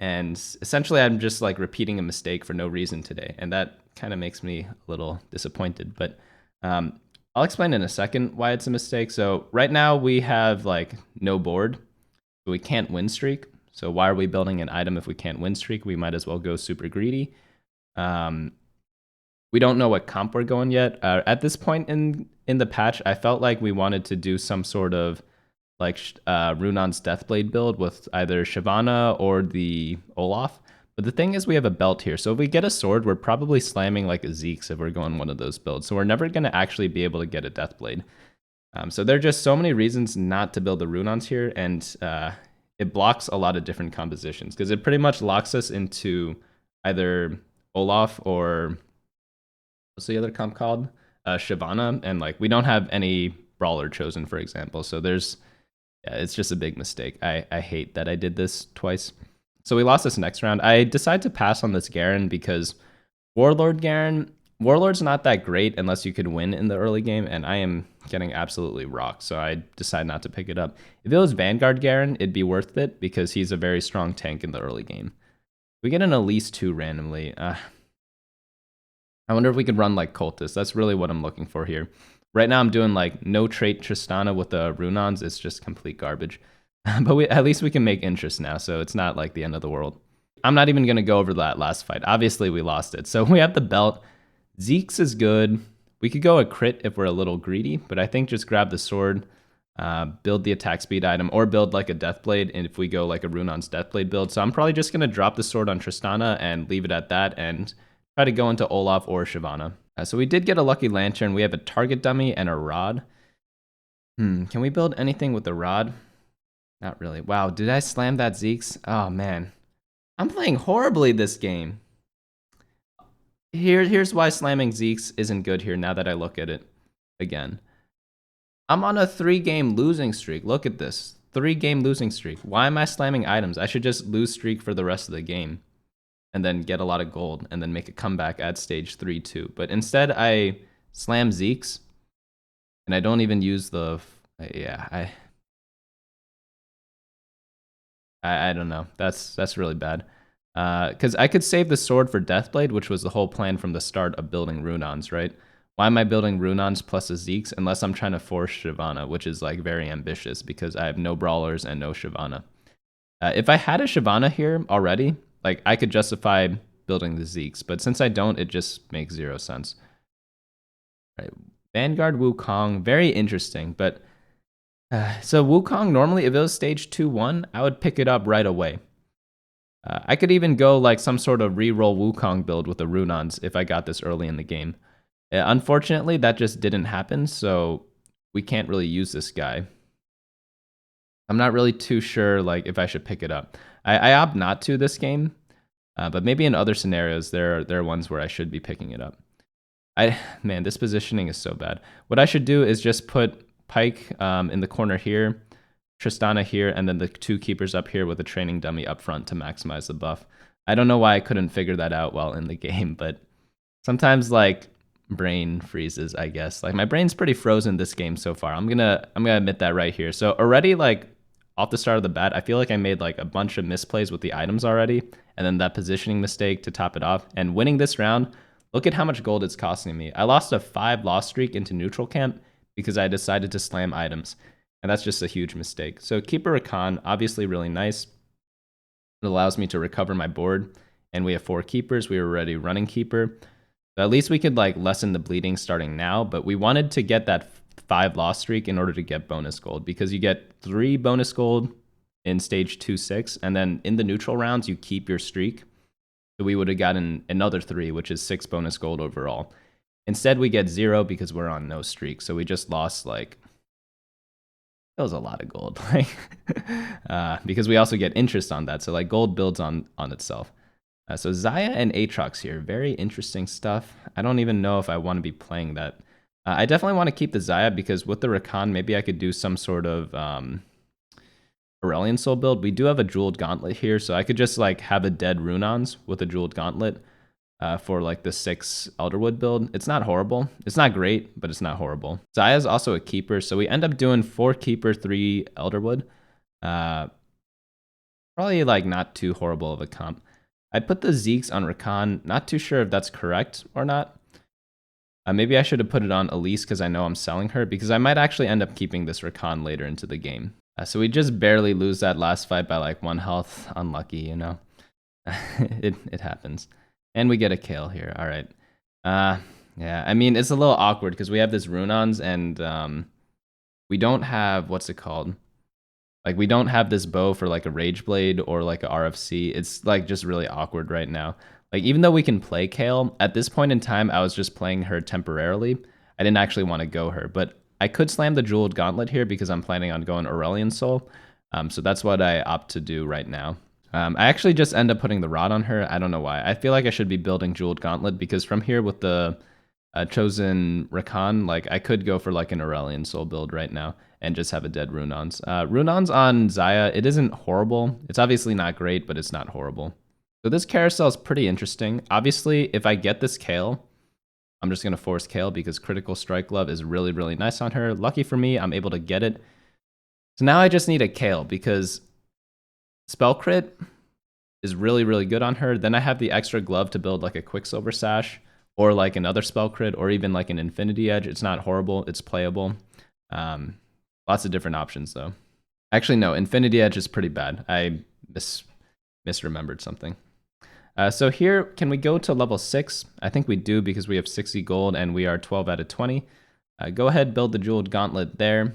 And essentially, I'm just like repeating a mistake for no reason today. And that kind of makes me a little disappointed. But I'll explain in a second why it's a mistake. So right now we have like no board. So we can't win streak. So why are we building an item if we can't win streak? We might as well go super greedy. We don't know what comp we're going yet. At this point in the patch, I felt like we wanted to do some sort of like Runon's Deathblade build with either Shyvana or the Olaf. But the thing is, we have a belt here. So if we get a sword, we're probably slamming like a Zeke's if we're going one of those builds. So we're never going to actually be able to get a Deathblade. So there are just so many reasons not to build the Runons here. And it blocks a lot of different compositions because it pretty much locks us into either Olaf or what's the other comp called? Shyvana. And like we don't have any brawler chosen, for example. So it's just a big mistake. I hate that I did this twice. So we lost this next round. I decided to pass on this Garen because Warlord's not that great unless you could win in the early game, and I am getting absolutely rocked, so I decided not to pick it up. If it was Vanguard Garen, it'd be worth it because he's a very strong tank in the early game. We get an Elise 2 randomly. I wonder if we could run like Cultist. That's really what I'm looking for here. Right now I'm doing like no trait Tristana with the Runons. It's just complete garbage. But at least we can make interest now, so it's not like the end of the world. I'm not even going to go over that last fight. Obviously, we lost it. So we have the belt. Zeke's is good. We could go a crit if we're a little greedy, but I think just grab the sword, build the attack speed item, or build like a Deathblade, and if we go like a Runon's Deathblade build. So I'm probably just going to drop the sword on Tristana and leave it at that and try to go into Olaf or Shyvana. So we did get a Lucky Lantern. We have a target dummy and a rod. Can we build anything with the rod? Not really. Wow, did I slam that Zeke's? Oh, man. I'm playing horribly this game. Here's why slamming Zeke's isn't good here now that I look at it again. I'm on a 3-game losing streak. Look at this. 3-game losing streak. Why am I slamming items? I should just lose streak for the rest of the game and then get a lot of gold and then make a comeback at stage 3-2. But instead, I slam Zeke's and I don't even use the... Yeah, I don't know. That's really bad. Because I could save the sword for Deathblade, which was the whole plan from the start of building Runons, right? Why am I building Runons plus a Zeke's unless I'm trying to force Shyvana, which is like very ambitious because I have no brawlers and no Shyvana. If I had a Shyvana here already, like I could justify building the Zeke's, but since I don't, it just makes 0 sense. Right. Vanguard Wukong, very interesting, but so Wukong, normally if it was stage 2-1, I would pick it up right away. I could even go like some sort of reroll Wukong build with the Runons if I got this early in the game. Unfortunately, that just didn't happen, so we can't really use this guy. I'm not really too sure like if I should pick it up. I opt not to this game, but maybe in other scenarios there are ones where I should be picking it up. Man, this positioning is so bad. What I should do is just put Pyke in the corner here, Tristana here, and then the 2 keepers up here with a training dummy up front to maximize the buff. I don't know why I couldn't figure that out while in the game, but sometimes like brain freezes, I guess. Like my brain's pretty frozen this game so far. I'm gonna admit that right here. So already like off the start of the bat, I feel like I made like a bunch of misplays with the items already, and then that positioning mistake to top it off. And winning this round, look at how much gold it's costing me. I lost a 5 loss streak into neutral camp because I decided to slam items. And that's just a huge mistake. So Keeper Rakan, obviously really nice. It allows me to recover my board. And we have 4 keepers. We were already running keeper. So at least we could like lessen the bleeding starting now. But we wanted to get that 5 loss streak in order to get bonus gold. Because you get 3 bonus gold in stage 2-6. And then in the neutral rounds, you keep your streak. So we would have gotten another 3, which is 6 bonus gold overall. Instead, we get 0 because we're on no streak. So we just lost like... That was a lot of gold, because we also get interest on that. So like gold builds on itself. So Xayah and Aatrox here, very interesting stuff. I don't even know if I want to be playing that. I definitely want to keep the Xayah because with the Rakan, maybe I could do some sort of Aurelion Soul build. We do have a Jeweled Gauntlet here, so I could just like have a dead Runons with a Jeweled Gauntlet for like the 6 Elderwood build. It's not horrible. It's not great, but it's not horrible. Xayah is also a keeper, so we end up doing 4 keeper, 3 Elderwood. Or Probably like not too horrible of a comp. I put the Zeeks on Rakan. Not too sure if that's correct or not. Maybe I should have put it on Elise because I know I'm selling her, because I might actually end up keeping this Rakan later into the game. So we just barely lose that last fight by like 1 health. Unlucky, you know. it happens. And we get a Kale here. All right. Yeah, I mean, it's a little awkward because we have this Runons and we don't have, what's it called? Like, we don't have this bow for like a Rage Blade or like a RFC. It's like just really awkward right now. Like, even though we can play Kayle, at this point in time, I was just playing her temporarily. I didn't actually want to go her, but I could slam the Jeweled Gauntlet here because I'm planning on going Aurelion Soul. So that's what I opt to do right now. I actually just end up putting the Rod on her. I don't know why. I feel like I should be building Jeweled Gauntlet because from here with the chosen Rakan, like I could go for like an Aurelion Soul build right now and just have a dead Runons. Runons on Xayah, it isn't horrible. It's obviously not great, but it's not horrible. So this carousel is pretty interesting. Obviously, if I get this Kayle, I'm just going to force Kayle because Critical Strike Glove is really, really nice on her. Lucky for me, I'm able to get it. So now I just need a Kayle because Spell Crit is really, really good on her. Then I have the extra glove to build like a Quicksilver Sash or like another Spell Crit or even like an Infinity Edge. It's not horrible. It's playable. Lots of different options though. Actually, no, Infinity Edge is pretty bad. I misremembered something. So here, can we go to level 6? I think we do because we have 60 gold and we are 12 out of 20. Go ahead, build the Jeweled Gauntlet there.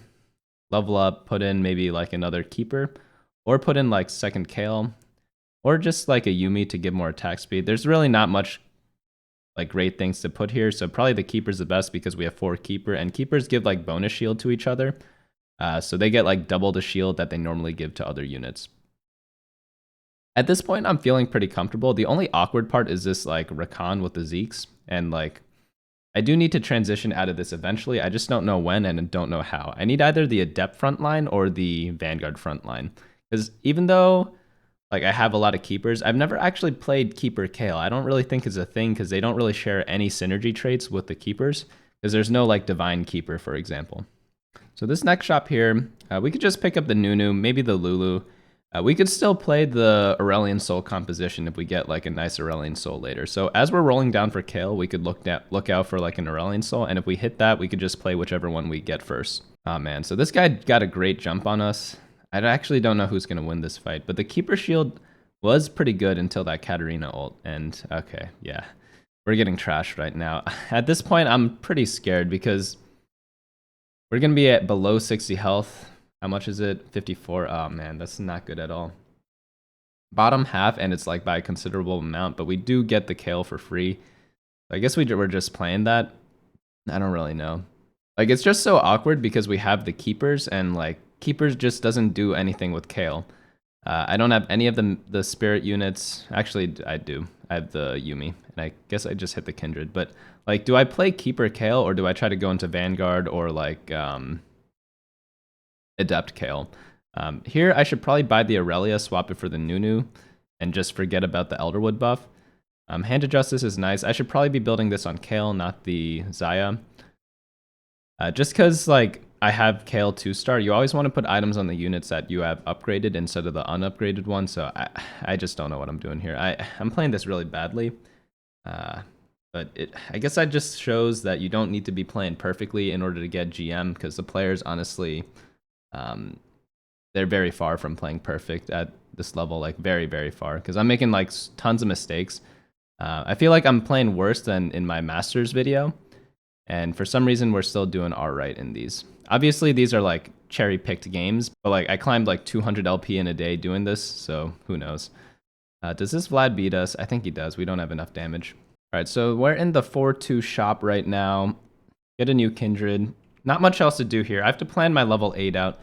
Level up, put in maybe like another Keeper. Or put in like second Kayle. Or just like a Yuumi to give more attack speed. There's really not much like great things to put here. So probably the Keeper's the best because we have 4 Keeper. And Keepers give like bonus shield to each other. So they get like double the shield that they normally give to other units. At this point, I'm feeling pretty comfortable. The only awkward part is this like Rakan with the Zeeks. And like, I do need to transition out of this eventually. I just don't know when and don't know how. I need either the Adept front line or the Vanguard front line. Because even though like I have a lot of Keepers, I've never actually played Keeper Kayle. I don't really think it's a thing because they don't really share any synergy traits with the Keepers. Because there's no like Divine Keeper, for example. So this next shop here, we could just pick up the Nunu, maybe the Lulu. We could still play the Aurelion Soul composition if we get like a nice Aurelion Soul later. So as we're rolling down for Kayle, we could look out for like an Aurelion Soul, and if we hit that, we could just play whichever one we get first. Oh man, so this guy got a great jump on us. I actually don't know who's gonna win this fight, but the Keeper Shield was pretty good until that Katarina ult, and okay, yeah. We're getting trashed right now. At this point, I'm pretty scared because we're gonna be at below 60 health. How much is it? 54. Oh man, that's not good at all. Bottom half, and it's like by a considerable amount, but we do get the Kayle for free. I guess we're just playing that. I don't really know. Like, it's just so awkward because we have the Keepers, and like, Keepers just doesn't do anything with Kayle. I don't have any of the Spirit units. Actually, I do. I have the Yuumi, and I guess I just hit the Kindred. But like, do I play Keeper Kayle, or do I try to go into Vanguard or like Adept Kayle? Here, I should probably buy the Aurelia, swap it for the Nunu, and just forget about the Elderwood buff. Hand of Justice is nice. I should probably be building this on Kayle, not the Xayah. Just because, like, I have Kayle 2-star, you always want to put items on the units that you have upgraded instead of the unupgraded one, so I just don't know what I'm doing here. I'm playing this really badly, but I guess that just shows that you don't need to be playing perfectly in order to get GM, because the players, honestly, they're very far from playing perfect at this level, like very, very far, because I'm making like tons of mistakes. I feel like I'm playing worse than in my Masters video, and for some reason we're still doing all right in these. Obviously these are like cherry-picked games, but like I climbed like 200 LP in a day doing this, so who knows. Does this Vlad beat us? I think he does. We don't have enough damage. All right, so we're in the 4-2 shop right now. Get a new Kindred. Not much else to do here. I have to plan my level 8 out.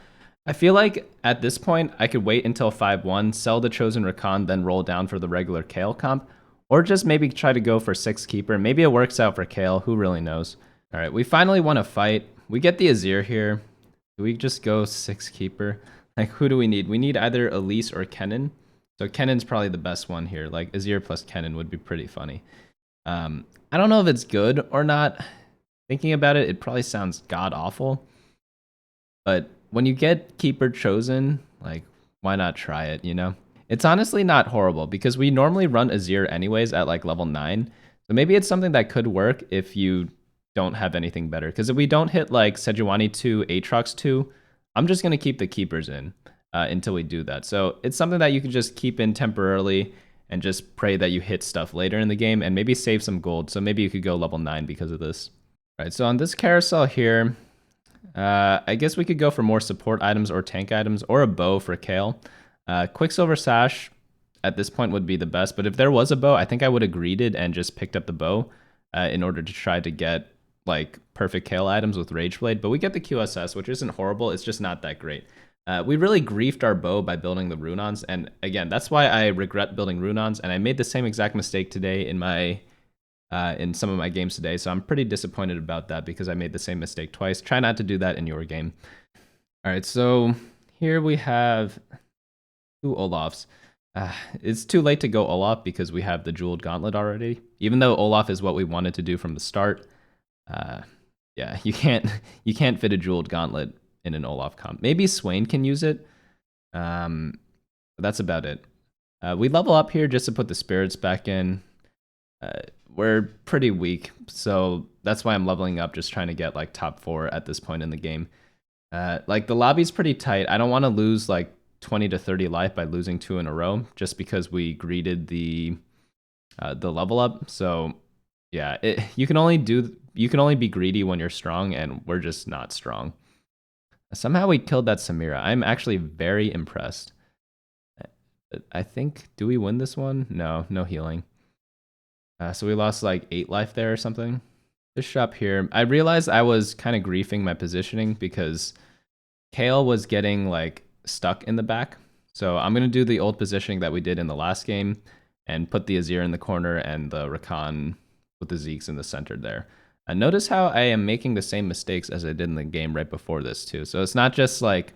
I feel like at this point, I could wait until 5-1, sell the Chosen Rakan, then roll down for the regular Kayle comp, or just maybe try to go for 6 Keeper. Maybe it works out for Kayle, who really knows. All right, we finally won a fight. We get the Azir here. Do we just go 6 Keeper? Like, who do we need? We need either Elise or Kennen. So Kennen's probably the best one here. Like, Azir plus Kennen would be pretty funny. I don't know if it's good or not. Thinking about it, it probably sounds god-awful. But when you get Keeper chosen, like, why not try it, you know? It's honestly not horrible because we normally run Azir anyways at like level 9. So maybe it's something that could work if you don't have anything better. Because if we don't hit like Sejuani 2, Aatrox 2, I'm just going to keep the keepers in until we do that. So it's something that you can just keep in temporarily and just pray that you hit stuff later in the game and maybe save some gold. So maybe you could go level 9 because of this. All right, so on this carousel here, I guess we could go for more support items or tank items or a bow for Kayle. Quicksilver Sash at this point would be the best, but if there was a bow, I think I would have greeted and just picked up the bow in order to try to get like perfect Kayle items with Rage Blade. But we get the QSS, which isn't horrible. It's just not that great. We really griefed our bow by building the Runons, and again, that's why I regret building Runons, and I made the same exact mistake today in my in some of my games today, so I'm pretty disappointed about that because I made the same mistake twice. Try not to do that in your game. All right, so here we have 2 Olafs. It's too late to go Olaf because we have the Jeweled Gauntlet already. Even though Olaf is what we wanted to do from the start, yeah, you can't fit a Jeweled Gauntlet in an Olaf comp. Maybe Swain can use it, but that's about it. We level up here just to put the spirits back in. We're pretty weak, so that's why I'm leveling up, just trying to get like top 4 at this point in the game. Like the lobby's pretty tight. I don't want to lose like 20 to 30 life by losing 2 in a row just because we greeted the level up. So yeah, you can only be greedy when you're strong, and we're just not strong. Somehow we killed that Samira. I'm actually very impressed. I think, do we win this one? No healing. So we lost like 8 life there or something. This shop here, I realized I was kind of griefing my positioning because Kayle was getting like stuck in the back. So I'm going to do the old positioning that we did in the last game and put the Azir in the corner and the Rakan with the Zeeks in the center there. Notice how I am making the same mistakes as I did in the game right before this too. So it's not just like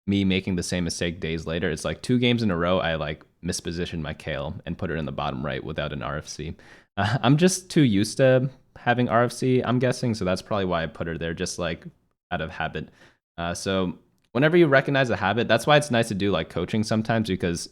me making the same mistake days later. It's like 2 games in a row I like mispositioned my Kayle and put her in the bottom right without an RFC. I'm just too used to having RFC, I'm guessing, so that's probably why I put her there, just like out of habit. So whenever you recognize a habit, that's why it's nice to do like coaching sometimes, because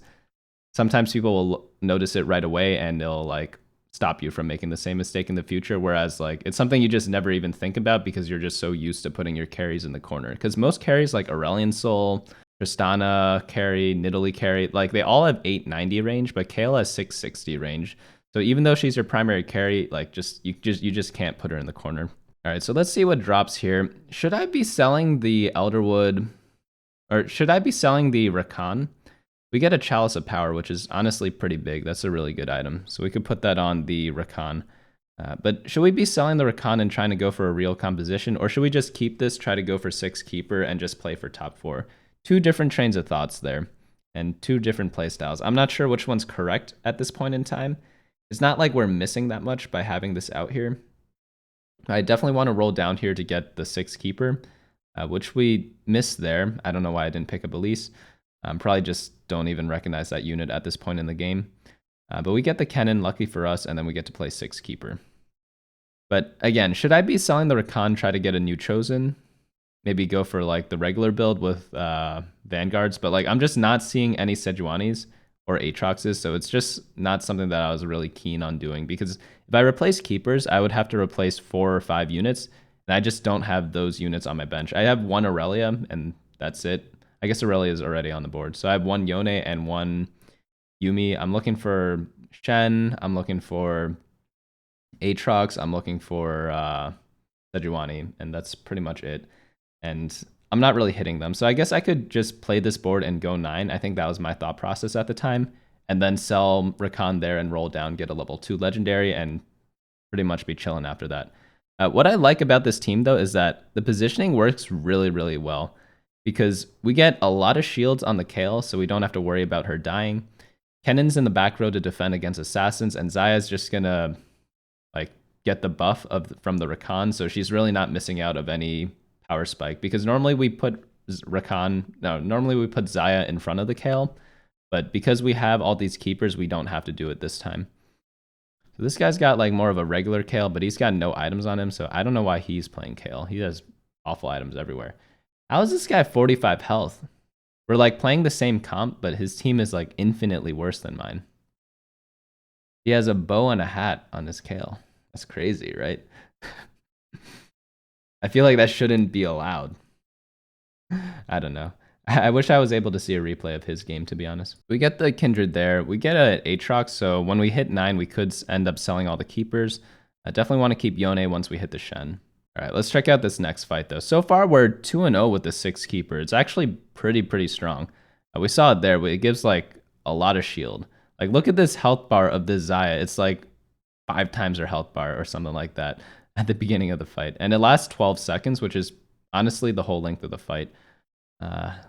sometimes people will notice it right away and they'll like stop you from making the same mistake in the future, whereas like it's something you just never even think about because you're just so used to putting your carries in the corner. Because most carries like Aurelion Soul, Tristana carry, Nidalee carry, like they all have 890 range, but Kayle has 660 range. So even though she's your primary carry, like you just can't put her in the corner. All right, so let's see what drops here. Should I be selling the Elderwood, or should I be selling the Rakan? We get a Chalice of Power, which is honestly pretty big. That's a really good item. So we could put that on the Rakan. But should we be selling the Rakan and trying to go for a real composition? Or should we just keep this, try to go for 6 keeper, and just play for top 4? 2 different trains of thoughts there, and 2 different playstyles. I'm not sure which one's correct at this point in time. It's not like we're missing that much by having this out here. I definitely want to roll down here to get the 6 keeper, which we missed there. I don't know why I didn't pick up Elise. Probably just don't even recognize that unit at this point in the game. But we get the Kennen, lucky for us, and then we get to play 6 keeper. But again, should I be selling the Rakan, try to get a new Chosen? Maybe go for like the regular build with Vanguards, but like I'm just not seeing any Sejuanis or Aatroxes, so it's just not something that I was really keen on doing, because if I replace keepers, I would have to replace 4 or 5 units, and I just don't have those units on my bench. I have 1 Aurelia, and that's it. I guess Aurelia is already on the board. So I have 1 Yone and 1 Yuumi. I'm looking for Shen. I'm looking for Aatrox. I'm looking for Sejuani, and that's pretty much it. And I'm not really hitting them. So I guess I could just play this board and go 9. I think that was my thought process at the time. And then sell Rakan there and roll down, get a level 2 legendary, and pretty much be chilling after that. What I like about this team, though, is that the positioning works really, really well, because we get a lot of shields on the Kayle, so we don't have to worry about her dying. Kennen's in the back row to defend against assassins, and Xayah's just gonna like get the buff from the Rakan, so she's really not missing out of any power spike, because normally we put Xayah in front of the Kayle, but because we have all these keepers, we don't have to do it this time. So this guy's got like more of a regular Kayle, but he's got no items on him, so I don't know why he's playing Kayle. He has awful items everywhere. How is this guy 45 health? We're like playing the same comp, but his team is like infinitely worse than mine. He has a bow and a hat on his Kale. That's crazy, right? I feel like that shouldn't be allowed. I don't know. I wish I was able to see a replay of his game, to be honest. We get the Kindred there. We get a Aatrox, so when we hit 9, we could end up selling all the keepers. I definitely want to keep Yone once we hit the Shen. All right, let's check out this next fight, though. So far, we're 2-0 with the 6 keeper. It's actually pretty strong. We saw it there, but it gives, like, a lot of shield. Like, look at this health bar of this Xayah. It's, like, 5 times her health bar or something like that at the beginning of the fight. And it lasts 12 seconds, which is honestly the whole length of the fight.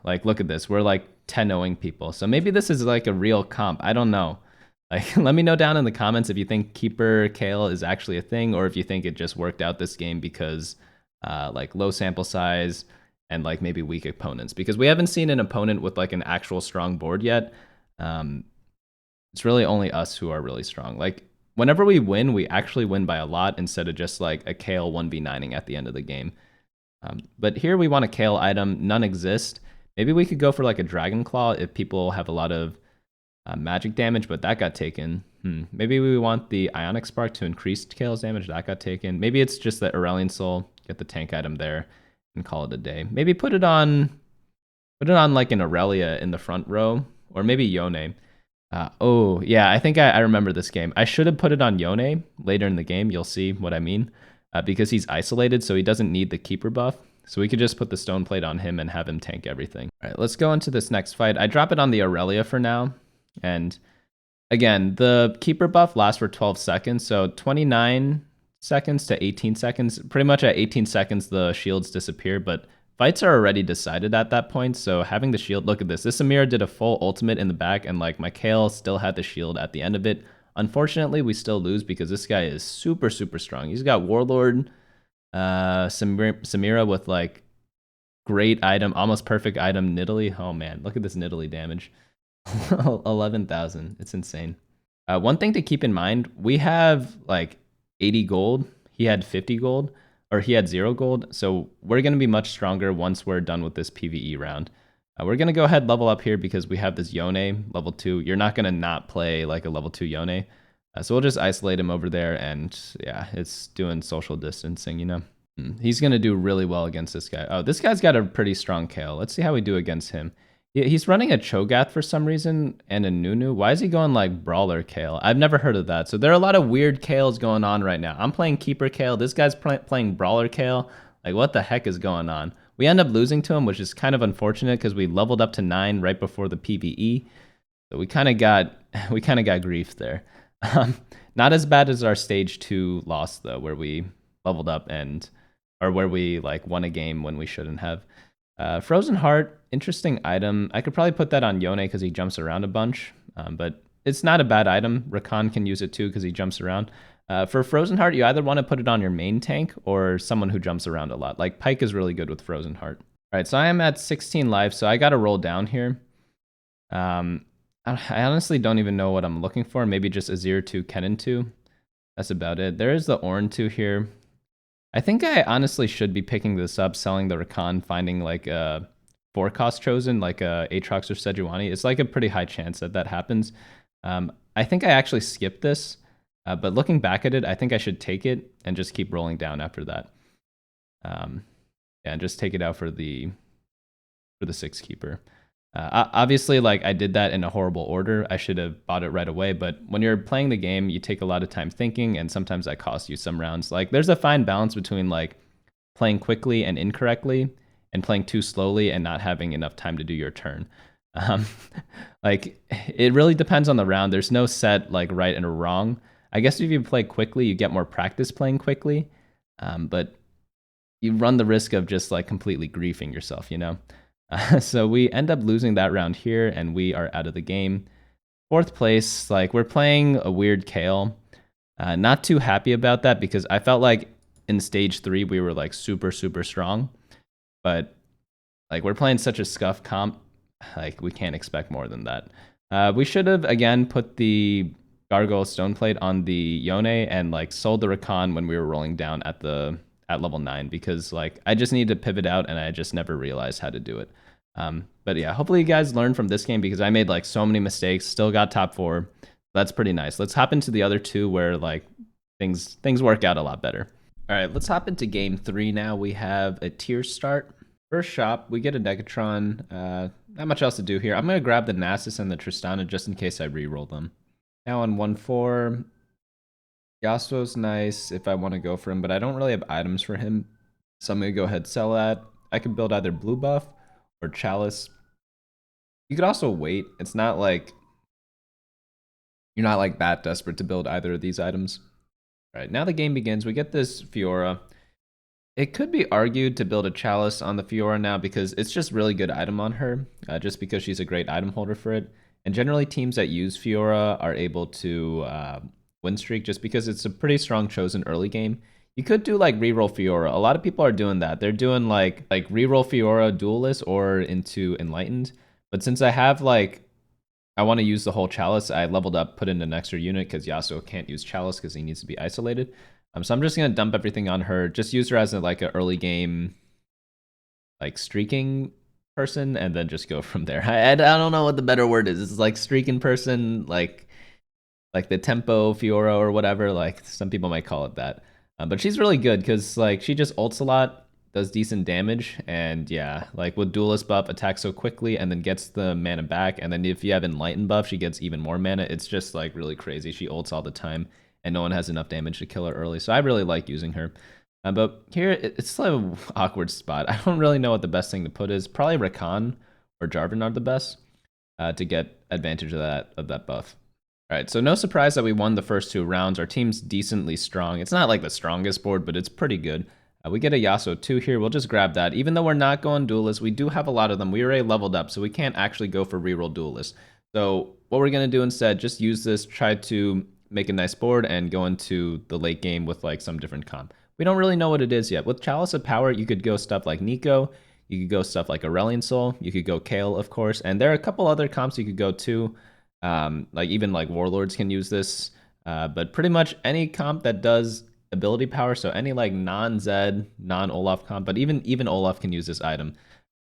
Like, look at this. We're, like, 10-0ing people. So maybe this is, like, a real comp. I don't know. Like, let me know down in the comments if you think Keeper Kale is actually a thing, or if you think it just worked out this game because, like, low sample size and, like, maybe weak opponents. Because we haven't seen an opponent with, like, an actual strong board yet. It's really only us who are really strong. Like, whenever we win, we actually win by a lot instead of just, like, a Kale 1v9ing at the end of the game. But here we want a Kale item. None exist. Maybe we could go for, like, a Dragon Claw if people have a lot of magic damage, but that got taken. Maybe we want the Ionic Spark to increase Kale's damage. That got taken. Maybe it's just the Aurelion Soul. Get the tank item there and call it a day. Maybe put it on like an Aurelia in the front row, or maybe Yone. Oh yeah, I think I remember this game. I should have put it on Yone later in the game. You'll see what I mean, because he's isolated, so he doesn't need the keeper buff. So we could just put the stone plate on him and have him tank everything. All right, let's go into this next fight. I drop it on the Aurelia for now. And again, the keeper buff lasts for 12 seconds, so 29 seconds to 18 seconds. Pretty much at 18 seconds, the shields disappear, but fights are already decided at that point, so having the shield, look at this. This Samira did a full ultimate in the back, and like my Kale still had the shield at the end of it. Unfortunately, we still lose because this guy is super strong. He's got Warlord, Samira with like great item, almost perfect item, Nidalee. Oh man, look at this Nidalee damage. 11,000. It's insane. One thing to keep in mind, we have like 80 gold. He had 50 gold, or he had 0 gold. So we're going to be much stronger once we're done with this PvE round. We're going to go ahead level up here because we have this Yone level 2. You're not going to not play like a level 2 Yone. So we'll just isolate him over there, and yeah, it's doing social distancing, you know. He's going to do really well against this guy. Oh, this guy's got a pretty strong Kale. Let's see how we do against him. He's running a Cho'Gath for some reason and a Nunu. Why is he going like Brawler Kale? I've never heard of that. So there are a lot of weird Kales going on right now. I'm playing Keeper Kale. This guy's playing Brawler Kale. Like, what the heck is going on? We end up losing to him, which is kind of unfortunate because we leveled up to 9 right before the PvE. So we kind of got grief there. Not as bad as our stage 2 loss though, where we leveled up or where we like won a game when we shouldn't have. Frozen Heart, interesting item. I could probably put that on Yone because he jumps around a bunch, but it's not a bad item. Rakan can use it too because he jumps around. For Frozen Heart, you either want to put it on your main tank or someone who jumps around a lot. Like Pyke is really good with Frozen Heart. All right, so I am at 16 life, so I got to roll down here. I honestly don't even know what I'm looking for. Maybe just Azir 2, Kennen 2. That's about it. There is the Ornn 2 here. I think I honestly should be picking this up, selling the Rakan, finding like a 4-cost chosen, like a Aatrox or Sejuani. It's like a pretty high chance that happens. I think I actually skipped this, but looking back at it, I think I should take it and just keep rolling down after that. Yeah, and just take it out for the 6 keeper. Obviously, like I did that in a horrible order. I should have bought it right away, but when you're playing the game, you take a lot of time thinking, and sometimes that costs you some rounds. Like there's a fine balance between like playing quickly and incorrectly and playing too slowly and not having enough time to do your turn. Like it really depends on the round. There's no set like right and wrong. I guess if you play quickly, you get more practice playing quickly, but you run the risk of just like completely griefing yourself, you know? So we end up losing that round here, and we are out of the game. 4th place, like we're playing a weird Kale. Not too happy about that because I felt like in stage 3 we were like super strong, but like we're playing such a scuff comp, like we can't expect more than that. We should have again put the Gargoyle Stone Plate on the Yone and like sold the Rakan when we were rolling down at level 9 because like I just needed to pivot out and I just never realized how to do it. But yeah, hopefully you guys learned from this game because I made like so many mistakes, still got top 4. That's pretty nice. Let's hop into the other 2 where like things work out a lot better. All right, let's hop into game 3 now. We have a tier start. First shop, we get a Negatron. Not much else to do here. I'm going to grab the Nasus and the Tristana just in case I reroll them. Now on 1-4, Yasuo's nice if I want to go for him, but I don't really have items for him. So I'm going to go ahead and sell that. I could build either Blue Buff or Chalice. You could also wait. It's not like you're not like that desperate to build either of these items. All right, now the game begins. We get this Fiora. It could be argued to build a Chalice on the Fiora now because it's just really good item on her, just because she's a great item holder for it. And generally teams that use Fiora are able to win streak just because it's a pretty strong chosen early game. You could do like reroll Fiora. A lot of people are doing that. They're doing like reroll Fiora Duelist or into Enlightened. But since I have like, I want to use the whole Chalice, I leveled up, put in an extra unit because Yasuo can't use Chalice because he needs to be isolated. So I'm just going to dump everything on her. Just use her as like an early game like streaking person and then just go from there. I don't know what the better word is. It's like streaking person, like the tempo Fiora or whatever. Like some people might call it that. But she's really good because like she just ults a lot, does decent damage, and yeah, like with Duelist buff, attacks so quickly and then gets the mana back. And then if you have Enlightened buff, she gets even more mana. It's just like really crazy. She ults all the time and no one has enough damage to kill her early. So I really like using her. But here, it's like an awkward spot. I don't really know what the best thing to put is. Probably Rakan or Jarvan are the best to get advantage of that buff. All right, so no surprise that we won the first 2 rounds. Our team's decently strong. It's not like the strongest board, but it's pretty good. We get a Yasuo 2 here. We'll just grab that. Even though we're not going Duelist, we do have a lot of them. We already leveled up, so we can't actually go for reroll Duelist. So what we're going to do instead, just use this, try to make a nice board, and go into the late game with like some different comp. We don't really know what it is yet. With Chalice of Power, you could go stuff like Nico. You could go stuff like Aurelion Soul. You could go Kayle, of course. And there are a couple other comps you could go too. Like even like Warlords can use this. But pretty much any comp that does ability power, so any like non-Zed, non-Olaf comp, but even Olaf can use this item.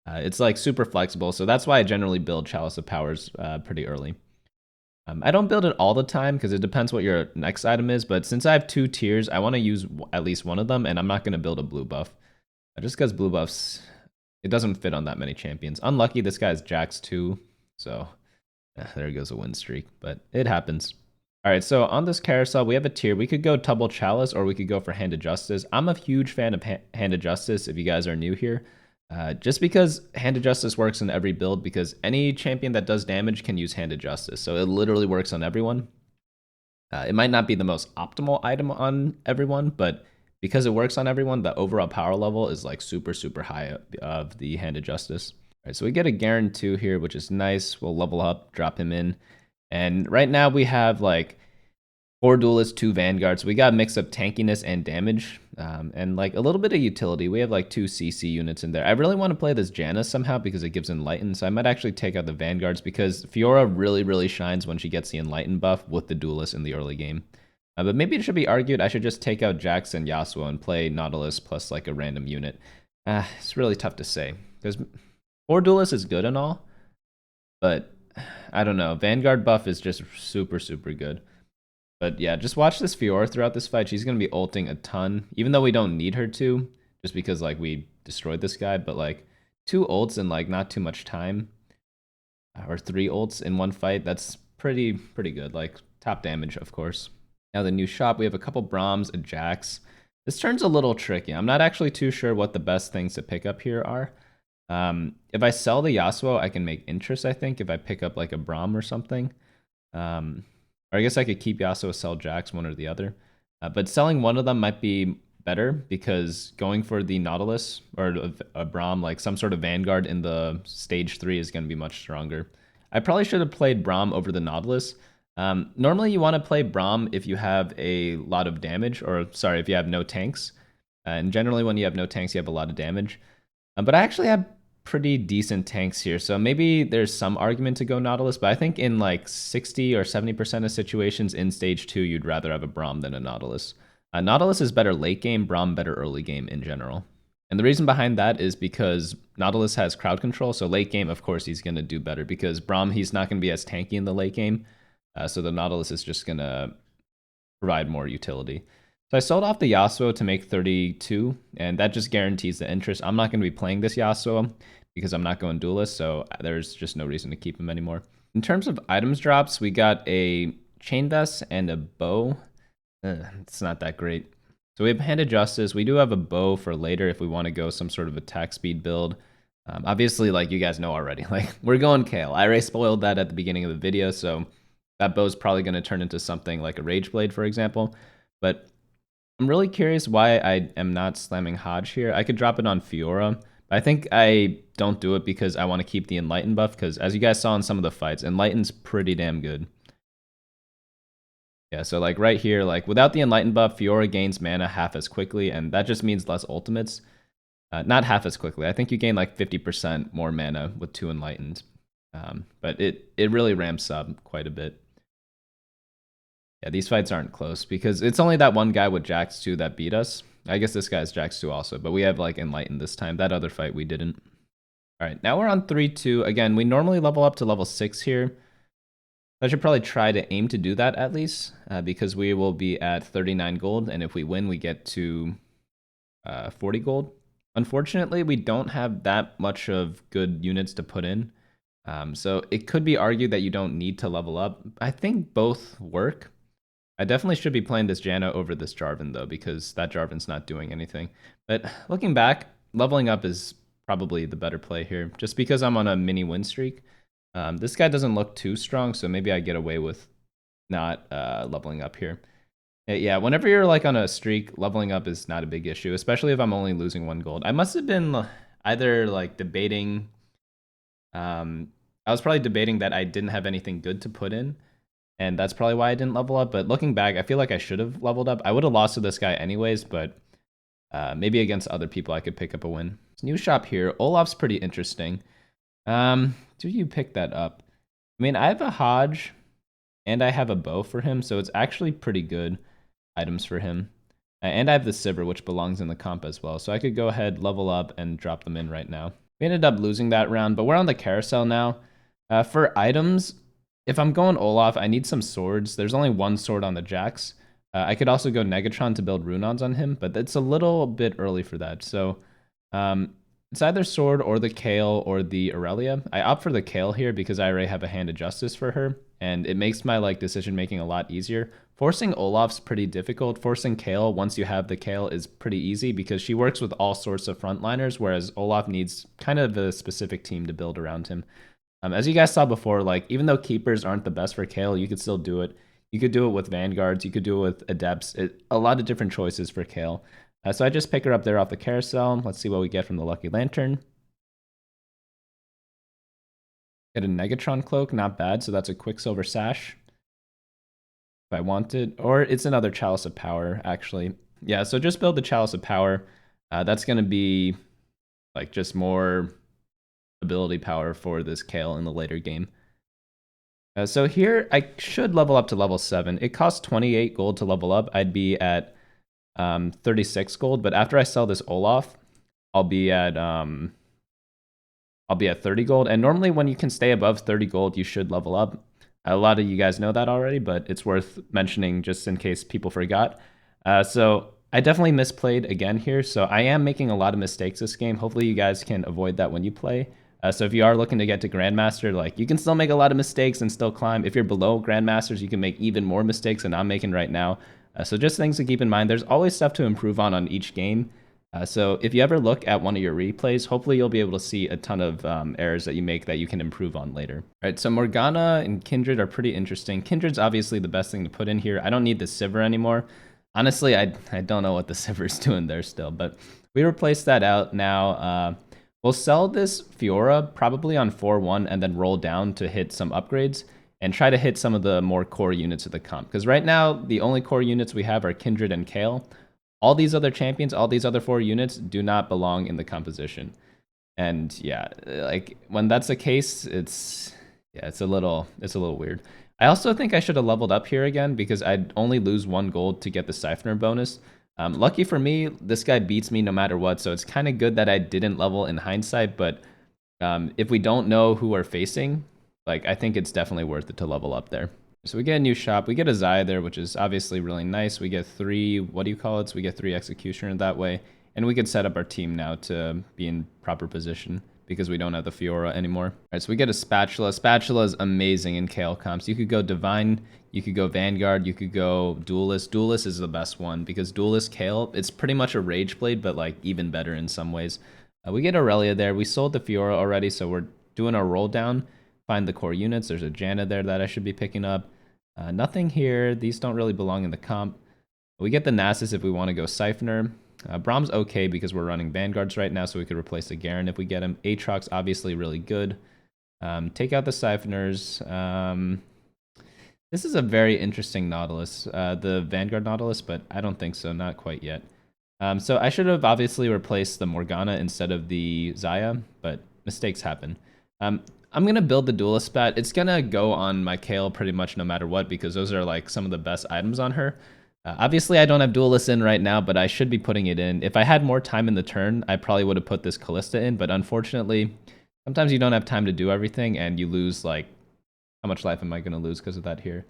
It's like super flexible, so that's why I generally build Chalice of Powers pretty early. I don't build it all the time because it depends what your next item is, but since I have 2 tiers, I want to use at least one of them, and I'm not going to build a blue buff. Just because blue buffs, it doesn't fit on that many champions. Unlucky this guy's Jax 2, so there goes a win streak, but it happens. All right, so on this carousel, we have a tier. We could go double Chalice or we could go for Hand of Justice. I'm a huge fan of Hand of Justice if you guys are new here. Just because Hand of Justice works in every build, because any champion that does damage can use Hand of Justice. So it literally works on everyone. It might not be the most optimal item on everyone, but because it works on everyone, the overall power level is like super, super high of the Hand of Justice. All right, so we get a Garen 2 here, which is nice. We'll level up, drop him in. And right now we have like 4 Duelists, 2 Vanguards. We got a mix of tankiness and damage, and like a little bit of utility. We have like 2 CC units in there. I really want to play this Janus somehow because it gives Enlighten, so I might actually take out the Vanguards because Fiora really, really shines when she gets the Enlighten buff with the Duelist in the early game. But maybe it should be argued I should just take out Jax and Yasuo and play Nautilus plus like a random unit. It's really tough to say because 4 Duelists is good and all, but I don't know. Vanguard buff is just super, super good. But yeah, just watch this Fiora throughout this fight. She's going to be ulting a ton, even though we don't need her to, just because like we destroyed this guy. But like 2 ults in like not too much time, or 3 ults in one fight, that's pretty good. Like top damage, of course. Now the new shop, we have a couple Brahms, a Jax. This turn's a little tricky. I'm not actually too sure what the best things to pick up here are. If I sell the Yasuo, I can make interest, I think, if I pick up like a Braum or something. Or I guess I could keep Yasuo, sell Jax, one or the other. But selling one of them might be better because going for the Nautilus or a Braum, like some sort of Vanguard in the stage 3 is going to be much stronger. I probably should have played Braum over the Nautilus. Normally you want to play Braum if you have a lot of damage, or sorry, if you have no tanks. And generally when you have no tanks, you have a lot of damage. But I actually have pretty decent tanks here, so maybe there's some argument to go Nautilus, but I think in like 60 or 70% of situations in stage 2, you'd rather have a Braum than a Nautilus. Nautilus is better late game, Braum better early game in general. And the reason behind that is because Nautilus has crowd control, so late game, of course, he's going to do better because Braum, he's not going to be as tanky in the late game, so the Nautilus is just going to provide more utility. So I sold off the Yasuo to make 32, and that just guarantees the interest. I'm not going to be playing this Yasuo because I'm not going duelist, so there's just no reason to keep him anymore. In terms of items drops, we got a chain vest and a bow. It's not that great. So we have Hand of Justice. We do have a bow for later if we want to go some sort of attack speed build. Obviously, like you guys know already, like we're going Kale. I already spoiled that at the beginning of the video, so that bow's probably going to turn into something like a Rage Blade, for example. But I'm really curious why I am not slamming Hodge here. I could drop it on Fiora. But I think I don't do it because I want to keep the Enlighten buff, because as you guys saw in some of the fights, Enlighten's pretty damn good. Yeah, so like right here, like without the Enlighten buff, Fiora gains mana half as quickly, and that just means less ultimates. Not half as quickly. I think you gain like 50% more mana with 2 Enlightened. But it really ramps up quite a bit. Yeah, these fights aren't close because it's only that one guy with Jax 2 that beat us. I guess this guy's Jax 2 also, but we have like Enlightened this time. That other fight we didn't. All right, now we're on 3-2. Again, we normally level up to level 6 here. I should probably try to aim to do that at least, because we will be at 39 gold, and if we win, we get to 40 gold. Unfortunately, we don't have that much of good units to put in, so it could be argued that you don't need to level up. I think both work. I definitely should be playing this Janna over this Jarvan, though, because that Jarvan's not doing anything. But looking back, leveling up is probably the better play here, just because I'm on a mini win streak. This guy doesn't look too strong, so maybe I get away with not leveling up here. Yeah, whenever you're like on a streak, leveling up is not a big issue, especially if I'm only losing 1 gold. I must have been either like debating, I was probably debating that I didn't have anything good to put in, and that's probably why I didn't level up. But looking back, I feel like I should have leveled up. I would have lost to this guy anyways, but maybe against other people I could pick up a win. New shop here. Olaf's pretty interesting. Do you pick that up? I mean, I have a Hodge and I have a bow for him, so it's actually pretty good items for him. And I have the Sivir, which belongs in the comp as well, so I could go ahead, level up, and drop them in right now. We ended up losing that round, but we're on the carousel now. For items, if I'm going Olaf, I need some swords. There's only 1 sword on the Jax. I could also go Negatron to build Runons on him, but it's a little bit early for that, so it's either Sword or the Kayle or the Aurelia. I opt for the Kayle here because I already have a Hand of Justice for her, and it makes my like decision making a lot easier. Forcing Olaf's pretty difficult. Forcing Kayle once you have the Kayle is pretty easy because she works with all sorts of frontliners, whereas Olaf needs kind of a specific team to build around him. As you guys saw before, like even though keepers aren't the best for Kayle, you could still do it. You could do it with Vanguards, you could do it with Adepts. A lot of different choices for Kayle. So I just pick her up there off the carousel. Let's see what we get from the Lucky Lantern. Get a Negatron Cloak, not bad. So that's a Quicksilver Sash if I want it. Or it's another Chalice of Power, actually. Yeah, so just build the Chalice of Power. That's going to be like just more ability power for this Kayle in the later game. So here, I should level up to level 7. It costs 28 gold to level up. I'd be at 36 gold, but after I sell this Olaf, I'll be at 30 gold. And normally when you can stay above 30 gold, you should level up. A lot of you guys know that already, but it's worth mentioning just in case people forgot. So I definitely misplayed again here. So I am making a lot of mistakes this game. Hopefully you guys can avoid that when you play. So if you are looking to get to Grandmaster, like you can still make a lot of mistakes and still climb. If you're below Grandmasters, you can make even more mistakes than I'm making right now. So just things to keep in mind. There's always stuff to improve on each game. So if you ever look at one of your replays, hopefully you'll be able to see a ton of errors that you make that you can improve on later. All right, so Morgana and Kindred are pretty interesting. Kindred's obviously the best thing to put in here. I don't need the Sivir anymore. Honestly, I don't know what the Sivir's doing there still, but we replaced that out now. We'll sell this Fiora probably on 4-1 and then roll down to hit some upgrades and try to hit some of the more core units of the comp. Because right now, the only core units we have are Kindred and Kayle. All these other champions, all these other 4 units do not belong in the composition. And yeah, like when that's the case, it's a little weird. I also think I should have leveled up here again because I'd only lose 1 gold to get the Siphoner bonus. Lucky for me, this guy beats me no matter what, so it's kind of good that I didn't level in hindsight, but if we don't know who we're facing, like, I think it's definitely worth it to level up there. So we get a new shop. We get a Zaya there, which is obviously really nice. We get 3, what do you call it? So we get 3 Executioner that way. And we could set up our team now to be in proper position because we don't have the Fiora anymore. All right, so we get a Spatula. Spatula is amazing in Kale comps. You could go Divine, you could go Vanguard, you could go Duelist. Duelist is the best one because Duelist Kale, it's pretty much a Rage Blade, but like even better in some ways. We get Aurelia there. We sold the Fiora already, so we're doing our roll down. Find the core units. There's a Janna there that I should be picking up. Nothing here. These don't really belong in the comp. We get the Nasus if we want to go Siphoner. Brahm's okay because we're running Vanguards right now, so we could replace the Garen if we get him. Aatrox obviously really good. Take out the Siphoners. This is a very interesting Nautilus, the Vanguard Nautilus, but I don't think so, not quite yet. So I should have obviously replaced the Morgana instead of the Zaya, but mistakes happen. I'm going to build the Duelist Spat. It's going to go on my Kayle pretty much no matter what because those are like some of the best items on her. Obviously, I don't have Duelist in right now, but I should be putting it in. If I had more time in the turn, I probably would have put this Callista in, but unfortunately, sometimes you don't have time to do everything and you lose like, how much life am I going to lose because of that here?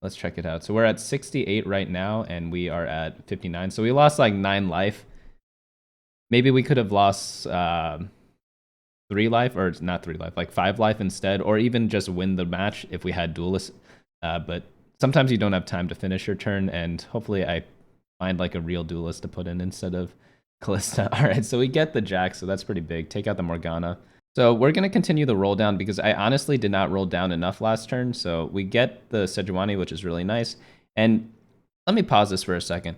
Let's check it out. So we're at 68 right now, and we are at 59. So we lost like 9 life. Maybe we could have lost 3 life, or not 3 life, like 5 life instead, or even just win the match if we had Duelist. But sometimes you don't have time to finish your turn, and hopefully I find like a real Duelist to put in instead of Callista. All right, so we get the Jack, so that's pretty big. Take out the Morgana. So we're going to continue the roll down because I honestly did not roll down enough last turn. So we get the Sejuani, which is really nice. And let me pause this for a second.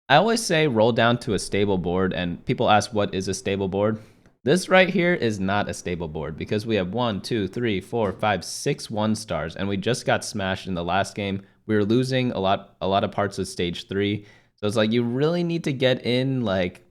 I always say roll down to a stable board, and people ask what is a stable board. This right here is not a stable board because we have 1, 2, 3, 4, 5, 6 1-stars, and we just got smashed in the last game. We were losing a lot of parts of stage 3. So it's like you really need to get in like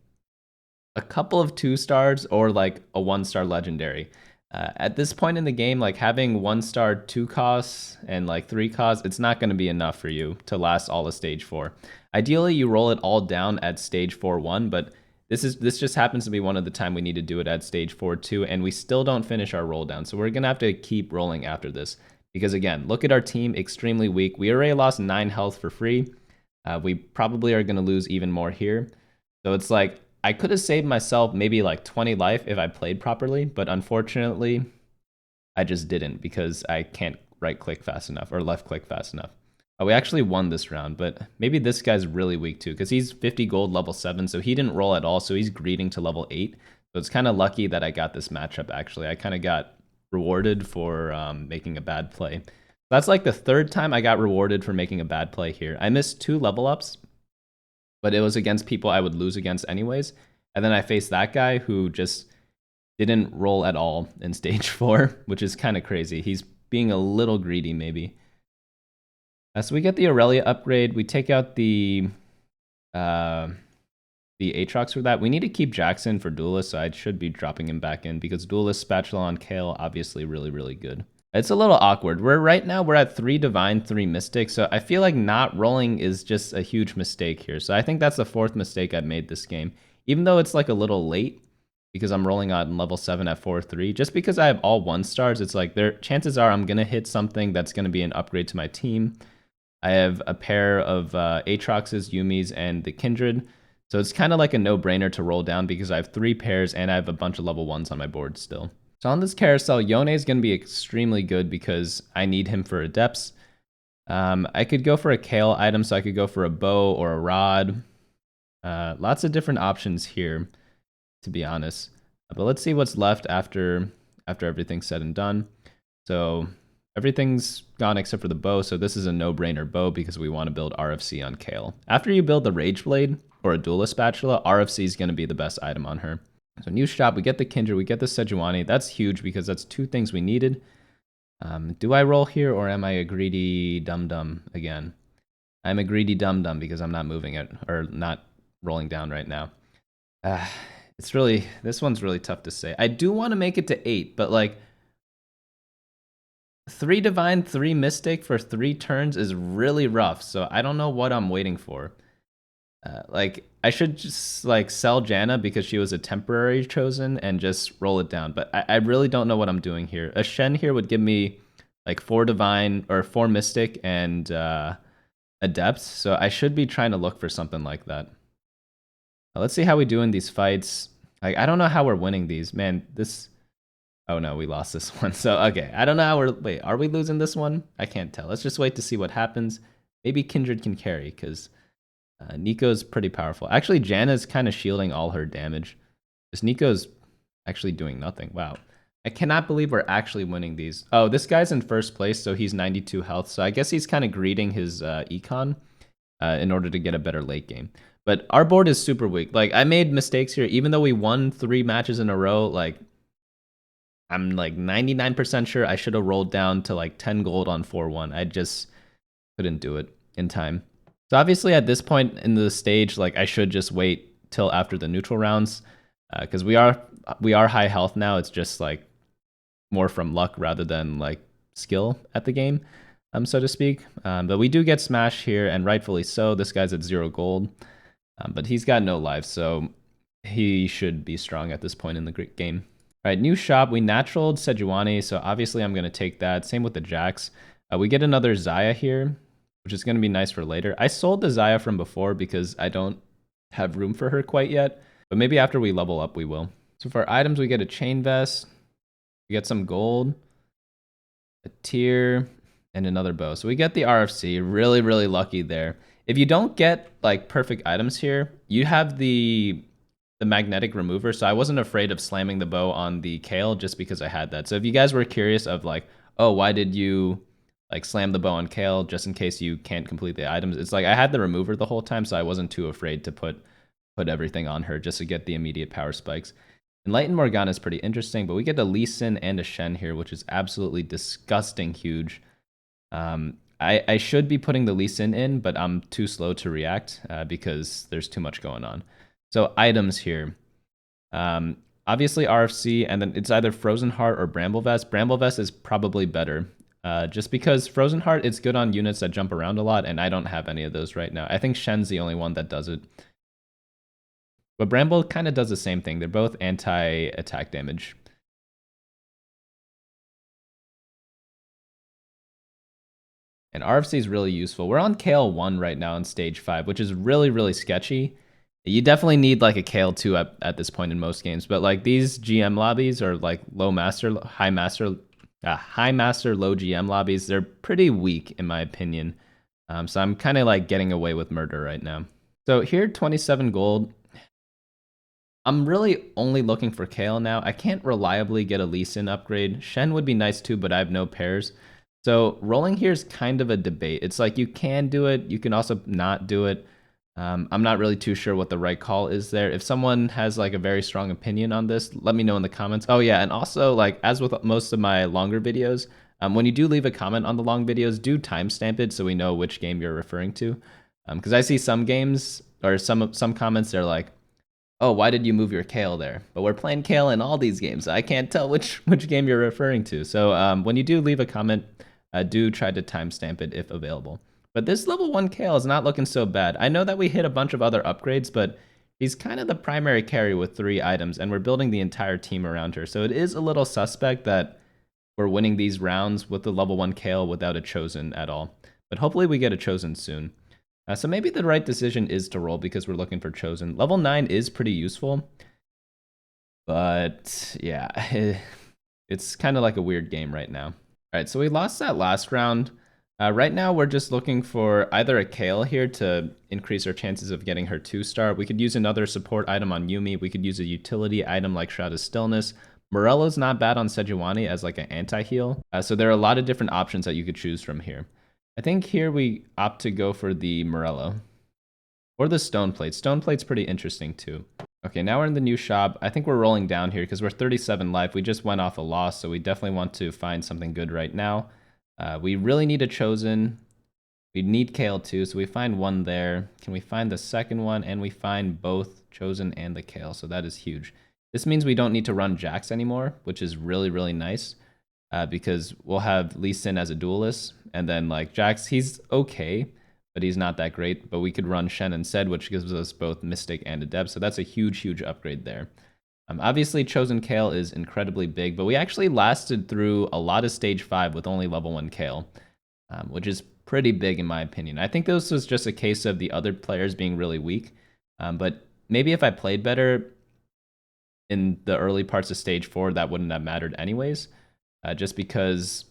a couple of 2-stars or like a 1-star legendary. At this point in the game, like having 1-star 2 costs and like 3 costs, it's not going to be enough for you to last all of stage 4. Ideally, you roll it all down at stage 4-1, but this just happens to be one of the time we need to do it at stage 4-2, and we still don't finish our roll down. So we're going to have to keep rolling after this. Because again, look at our team, extremely weak. We already lost 9 health for free. We probably are going to lose even more here. So it's like, I could have saved myself maybe like 20 life if I played properly, but unfortunately, I just didn't because I can't right-click fast enough or left-click fast enough. We actually won this round, but maybe this guy's really weak too because he's 50 gold level 7, so he didn't roll at all, so he's greeting to level 8. So it's kind of lucky that I got this matchup, actually. I kind of got rewarded for making a bad play. That's like the 3rd time I got rewarded for making a bad play here. I missed 2 level ups, but it was against people I would lose against anyways. And then I faced that guy who just didn't roll at all in stage 4, which is kind of crazy. He's being a little greedy, maybe. So we get the Aurelia upgrade. We take out the Aatrox for that. We need to keep Jackson for Duelist, so I should be dropping him back in because Duelist Spatula on Kayle, obviously really, really good. It's a little awkward. Right now we're at 3 Divine, 3 Mystic, so I feel like not rolling is just a huge mistake here. So I think that's the 4th mistake I've made this game. Even though it's like a little late because I'm rolling on level 7 at 4-3, just because I have all 1-stars, it's like chances are I'm going to hit something that's going to be an upgrade to my team. I have a pair of Aatroxes, Yumis, and the Kindred. So it's kind of like a no-brainer to roll down because I have 3 pairs and I have a bunch of level 1s on my board still. So on this carousel, Yone is going to be extremely good because I need him for Adepts. I could go for a Kayle item, so I could go for a bow or a rod. Lots of different options here, to be honest. But let's see what's left after everything's said and done. So everything's gone except for the bow, so this is a no-brainer bow because we want to build RFC on Kayle. After you build the Rage Blade or a Duelist Spatula, RFC is going to be the best item on her. So new shop, we get the Kindred, we get the Sejuani. That's huge because that's 2 things we needed. Do I roll here or am I a greedy dum-dum again? I'm a greedy dum-dum because I'm not moving it or not rolling down right now. This one's really tough to say. I do want to make it to 8, but like 3 Divine, 3 Mystic for 3 turns is really rough. So I don't know what I'm waiting for. Like I should just like sell Janna because she was a temporary chosen and just roll it down. But I really don't know what I'm doing here. A Shen here would give me like 4 divine or 4 mystic and a depth. So I should be trying to look for something like that. Let's see how we do in these fights. Like I don't know how we're winning these. Man, this. Oh no, we lost this one. So okay, I don't know how we're. Wait, are we losing this one? I can't tell. Let's just wait to see what happens. Maybe Kindred can carry because Nico's pretty powerful. Actually, Janna's kind of shielding all her damage. This Nico's actually doing nothing. Wow. I cannot believe we're actually winning these. Oh, this guy's in first place, so he's 92 health. So I guess he's kind of greeting his econ in order to get a better late game. But our board is super weak. Like, I made mistakes here. Even though we won 3 matches in a row, like, I'm like 99% sure I should have rolled down to like 10 gold on 4-1. I just couldn't do it in time. So obviously at this point in the stage, like I should just wait till after the neutral rounds because we are high health now. It's just like more from luck rather than like skill at the game, so to speak. But we do get smashed here, and rightfully so. This guy's at 0 gold, but he's got no life, so he should be strong at this point in the game. All right, new shop. We naturaled Sejuani, so obviously I'm going to take that. Same with the Jax. We get another Xayah here, which is going to be nice for later. I sold the Xayah from before because I don't have room for her quite yet, but maybe after we level up, we will. So for items, we get a chain vest, we get some gold, a tier, and another bow. So we get the RFC. Really, really lucky there. If you don't get like perfect items here, you have the magnetic remover. So I wasn't afraid of slamming the bow on the Kayle just because I had that. So if you guys were curious of like, oh, why did you like slam the bow on Kayle just in case you can't complete the items? It's like I had the remover the whole time, so I wasn't too afraid to put everything on her just to get the immediate power spikes. Enlightened Morgana is pretty interesting, but we get a Lee Sin and a Shen here, which is absolutely disgusting huge. I should be putting the Lee Sin in, but I'm too slow to react because there's too much going on. So items here. Obviously RFC, and then it's either Frozen Heart or Bramble Vest. Bramble Vest is probably better. Just because Frozen Heart, it's good on units that jump around a lot, and I don't have any of those right now. I think Shen's the only one that does it. But Bramble kind of does the same thing. They're both anti-attack damage. And RFC is really useful. We're on Kayle 1 right now in stage 5, which is really, really sketchy. You definitely need like a Kayle 2 at this point in most games. But like these GM lobbies are like low master, high master, low GM lobbies. They're pretty weak in my opinion. So I'm kind of like getting away with murder right now. So here, 27 gold. I'm really only looking for Kayle now. I can't reliably get a Lee Sin upgrade. Shen would be nice too, but I have no pairs. So rolling here is kind of a debate. It's like you can do it. You can also not do it. I'm not really too sure what the right call is there. If someone has like a very strong opinion on this, let me know in the comments. Oh yeah, and also like as with most of my longer videos, when you do leave a comment on the long videos, do timestamp it so we know which game you're referring to. Because I see some games or some comments, they're like, oh, why did you move your Kayle there? But we're playing Kayle in all these games. So I can't tell which game you're referring to. So when you do leave a comment, do try to timestamp it if available. But this level 1 Kayle is not looking so bad. I know that we hit a bunch of other upgrades, but he's kind of the primary carry with 3 items, and we're building the entire team around her. So it is a little suspect that we're winning these rounds with the level 1 Kayle without a chosen at all. But hopefully we get a chosen soon. So maybe the right decision is to roll because we're looking for chosen. Level 9 is pretty useful. But yeah, it's kind of like a weird game right now. All right, so we lost that last round. Right now, we're just looking for either a Kayle here to increase our chances of getting her 2-star. We could use another support item on Yuumi. We could use a utility item like Shroud of Stillness. Morello's not bad on Sejuani as like an anti-heal. So there are a lot of different options that you could choose from here. I think here we opt to go for the Morello. Or the Stone Plate. Stone Plate's pretty interesting too. Okay, now we're in the new shop. I think we're rolling down here because we're 37 life. We just went off a loss, so we definitely want to find something good right now. We really need a chosen. We need Kayle too, so we find one there. Can we find the second one? And we find both chosen and the Kayle, so that is huge. This means we don't need to run Jax anymore, which is really, really nice. Because we'll have Lee Sin as a duelist, and then like Jax, he's okay, but he's not that great. But we could run Shen instead, which gives us both Mystic and Adept, so that's a huge, huge upgrade there. Obviously, Chosen Kale is incredibly big, but we actually lasted through a lot of Stage 5 with only level 1 Kale, which is pretty big in my opinion. I think this was just a case of the other players being really weak, but maybe if I played better in the early parts of Stage 4, that wouldn't have mattered anyways, just because,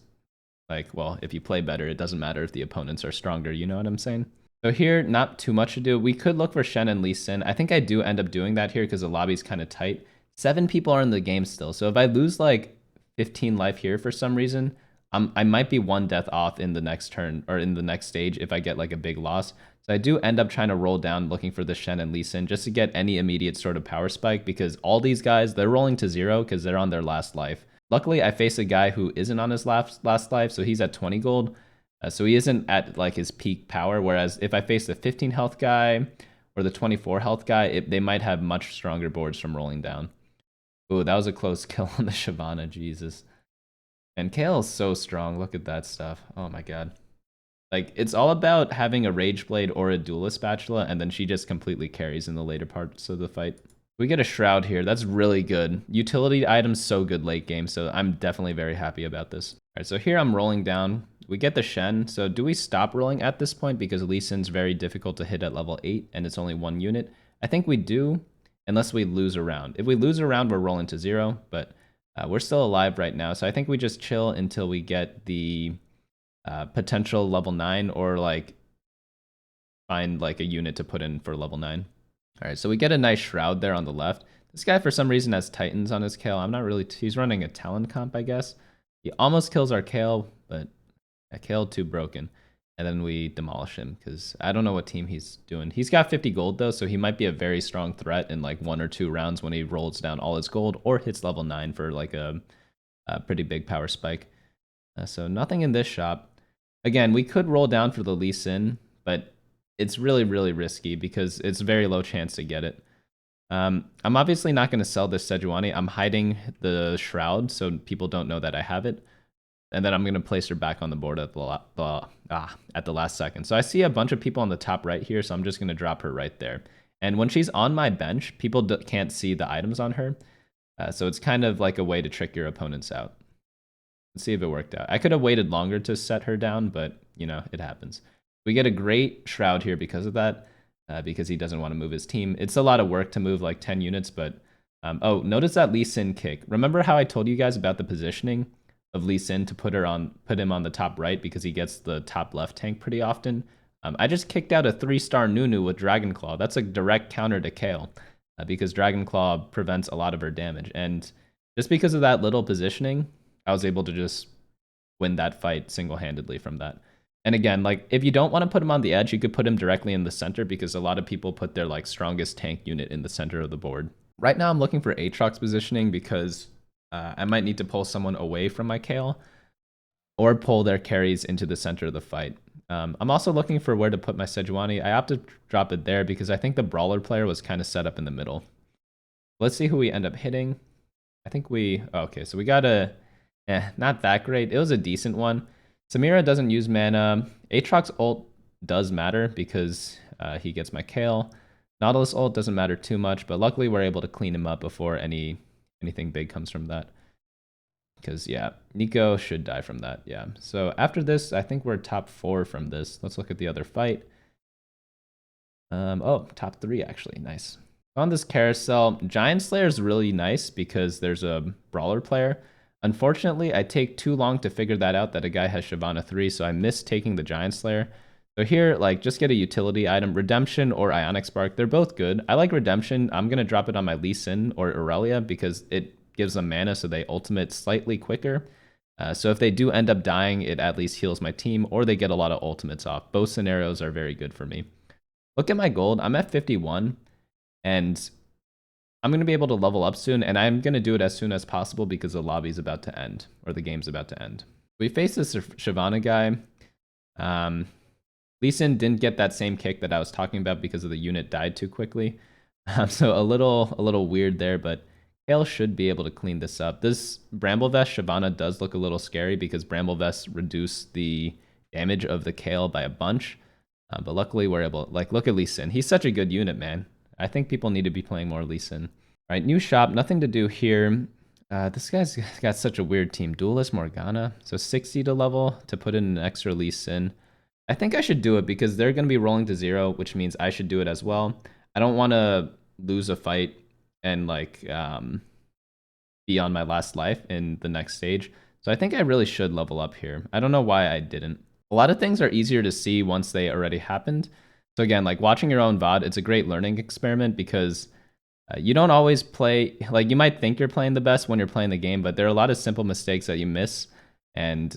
like, well, if you play better, it doesn't matter if the opponents are stronger, you know what I'm saying? So here, not too much to do. We could look for Shen and Lee Sin. I think I do end up doing that here because the lobby's kind of tight. 7 people are in the game still, so if I lose like 15 life here for some reason, I might be 1 death off in the next turn, or in the next stage if I get like a big loss. So I do end up trying to roll down looking for the Shen and Lee Sin just to get any immediate sort of power spike, because all these guys, they're rolling to 0 because they're on their last life. Luckily, I face a guy who isn't on his last life, so he's at 20 gold. So he isn't at like his peak power, whereas if I face the 15 health guy or the 24 health guy, they might have much stronger boards from rolling down. Ooh, that was a close kill on the Shyvana, Jesus. And Kayle is so strong, look at that stuff. Oh my god. Like, it's all about having a Rage Blade or a Duelist Spatula, and then she just completely carries in the later parts of the fight. We get a Shroud here, that's really good. Utility items so good late game, so I'm definitely very happy about this. Alright, so here I'm rolling down. We get the Shen, so do we stop rolling at this point because Lee Sin's very difficult to hit at level 8 and it's only 1 unit? I think we do, unless we lose a round. If we lose a round, we're rolling to 0, but we're still alive right now, so I think we just chill until we get the potential level 9 or like find like a unit to put in for level 9. Alright, so we get a nice Shroud there on the left. This guy for some reason has Titans on his Kayle. I'm not really, he's running a Talon comp, I guess. He almost kills our Kayle, but Kayle too broken. And then we demolish him because I don't know what team he's doing. He's got 50 gold though, so he might be a very strong threat in like 1 or 2 rounds when he rolls down all his gold or hits level 9 for like a pretty big power spike. So nothing in this shop. Again, we could roll down for the Lee Sin, but it's really, really risky because it's very low chance to get it. I'm obviously not going to sell this Sejuani. I'm hiding the Shroud so people don't know that I have it. And then I'm going to place her back on the board at the last second. So I see a bunch of people on the top right here, so I'm just going to drop her right there. And when she's on my bench, people can't see the items on her. So it's kind of like a way to trick your opponents out. Let's see if it worked out. I could have waited longer to set her down, but, you know, it happens. We get a great Shroud here because of that, because he doesn't want to move his team. It's a lot of work to move like 10 units, but... oh, notice that Lee Sin kick. Remember how I told you guys about the positioning of Lee Sin to put him on the top right because he gets the top left tank pretty often? I just kicked out a 3-star Nunu with Dragon Claw. That's a direct counter to Kayle, because Dragon Claw prevents a lot of her damage. And just because of that little positioning, I was able to just win that fight single-handedly from that. And again, like, if you don't want to put him on the edge, you could put him directly in the center because a lot of people put their like strongest tank unit in the center of the board. Right now I'm looking for Aatrox positioning because I might need to pull someone away from my Kayle or pull their carries into the center of the fight. I'm also looking for where to put my Sejuani. I opted to drop it there because I think the Brawler player was kind of set up in the middle. Let's see who we end up hitting. I think okay, so we got not that great. It was a decent one. Samira doesn't use mana. Aatrox ult does matter because he gets my Kayle. Nautilus ult doesn't matter too much, but luckily we're able to clean him up before anything big comes from that. Because, yeah, Nico should die from that, yeah. So after this, I think we're top 4 from this. Let's look at the other fight. Oh, top 3, actually. Nice. On this carousel, Giant Slayer is really nice because there's a Brawler player. Unfortunately, I take too long to figure that out that a guy has Shyvana 3, so I missed taking the Giant Slayer. So here, like, just get a utility item. Redemption or Ionic Spark, they're both good. I like Redemption. I'm going to drop it on my Lee Sin or Aurelia because it gives them mana so they ultimate slightly quicker. So if they do end up dying, it at least heals my team, or they get a lot of ultimates off. Both scenarios are very good for me. Look at my gold. I'm at 51, and I'm going to be able to level up soon, and I'm going to do it as soon as possible because the lobby's about to end, or the game's about to end. We face this Shyvana guy. Lee Sin didn't get that same kick that I was talking about because of the unit died too quickly. So a little weird there, but Kayle should be able to clean this up. This Bramble Vest Shyvana does look a little scary because Bramble Vests reduce the damage of the Kayle by a bunch. But luckily we're able, like, look at Lee Sin. He's such a good unit, man. I think people need to be playing more Lee Sin. All right, new shop, nothing to do here. This guy's got such a weird team. Duelist Morgana, so 60 to level to put in an extra Lee Sin. I think I should do it because they're going to be rolling to 0, which means I should do it as well. I don't want to lose a fight and like be on my last life in the next stage. So I think I really should level up here. I don't know why I didn't. A lot of things are easier to see once they already happened. So again, like watching your own VOD, it's a great learning experiment because you don't always play, like you might think you're playing the best when you're playing the game, but there are a lot of simple mistakes that you miss. And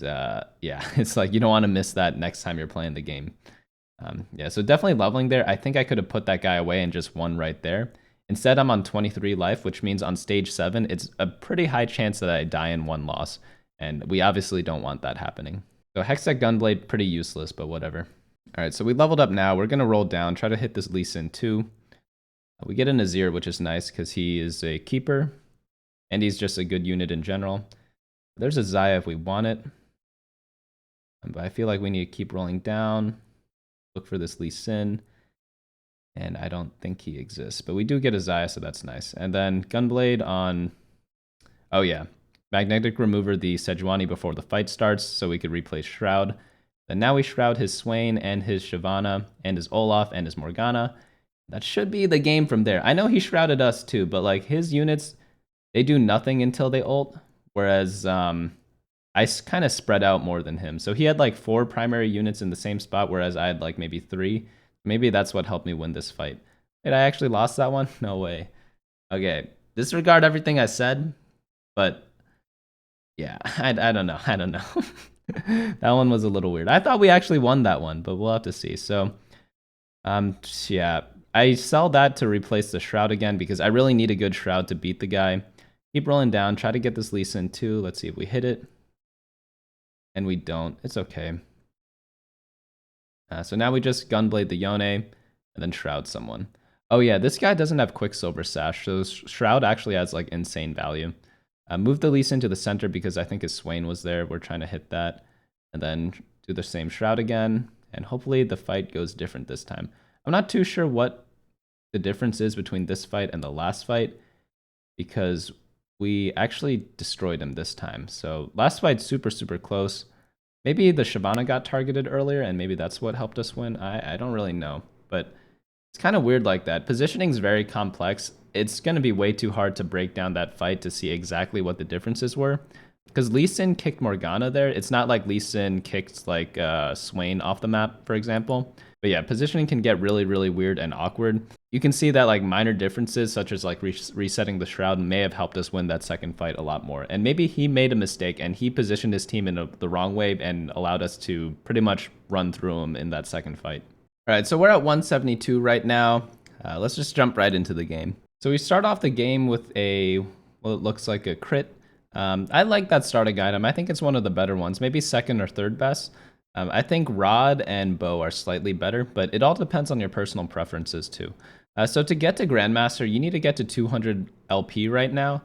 yeah, it's like you don't want to miss that next time you're playing the game. Yeah, so definitely leveling there. I think I could have put that guy away and just won right there. Instead, I'm on 23 life, which means on stage 7, it's a pretty high chance that I die in 1 loss. And we obviously don't want that happening. So Hextech Gunblade, pretty useless, but whatever. All right, so we leveled up now. We're going to roll down, try to hit this Lee Sin too. We get a Nazir, which is nice because he is a keeper. And he's just a good unit in general. There's a Xayah if we want it. But I feel like we need to keep rolling down. Look for this Lee Sin. And I don't think he exists. But we do get a Xayah, so that's nice. And then Gunblade on... Oh yeah. Magnetic Remover the Sejuani before the fight starts, so we could replace Shroud. Then now we Shroud his Swain and his Shyvana and his Olaf and his Morgana. That should be the game from there. I know he Shrouded us too, but like his units, they do nothing until they ult. Whereas I kind of spread out more than him. So he had like 4 primary units in the same spot, whereas I had like maybe 3. Maybe that's what helped me win this fight. Wait, I actually lost that one? No way. Okay, disregard everything I said, but yeah, I don't know. I don't know. That one was a little weird. I thought we actually won that one, but we'll have to see. So, yeah, I sell that to replace the Shroud again because I really need a good Shroud to beat the guy. Keep rolling down, try to get this Lee Sin too. Let's see if we hit it. And we don't. It's okay. So now we just Gunblade the Yone and then Shroud someone. Oh yeah, this guy doesn't have Quicksilver Sash, so Shroud actually has like insane value. Move the Lee Sin to the center because I think his Swain was there. We're trying to hit that. And then do the same Shroud again. And hopefully the fight goes different this time. I'm not too sure what the difference is between this fight and the last fight because we actually destroyed him this time. So last fight, super, super close. Maybe the Shyvana got targeted earlier and maybe that's what helped us win. I don't really know. But it's kind of weird like that. Positioning is very complex. It's going to be way too hard to break down that fight to see exactly what the differences were. Because Lee Sin kicked Morgana there. It's not like Lee Sin kicked like Swain off the map, for example. But yeah, positioning can get really, really weird and awkward. You can see that like minor differences, such as like resetting the Shroud, may have helped us win that second fight a lot more. And maybe he made a mistake and he positioned his team in the wrong way and allowed us to pretty much run through him in that second fight. All right, so we're at 172 right now. Let's just jump right into the game. So we start off the game with a, well, it looks like a crit. I like that starting item. I think it's one of the better ones, maybe second or third best. I think Rod and Bow are slightly better, but it all depends on your personal preferences too. So to get to Grandmaster, you need to get to 200 LP right now.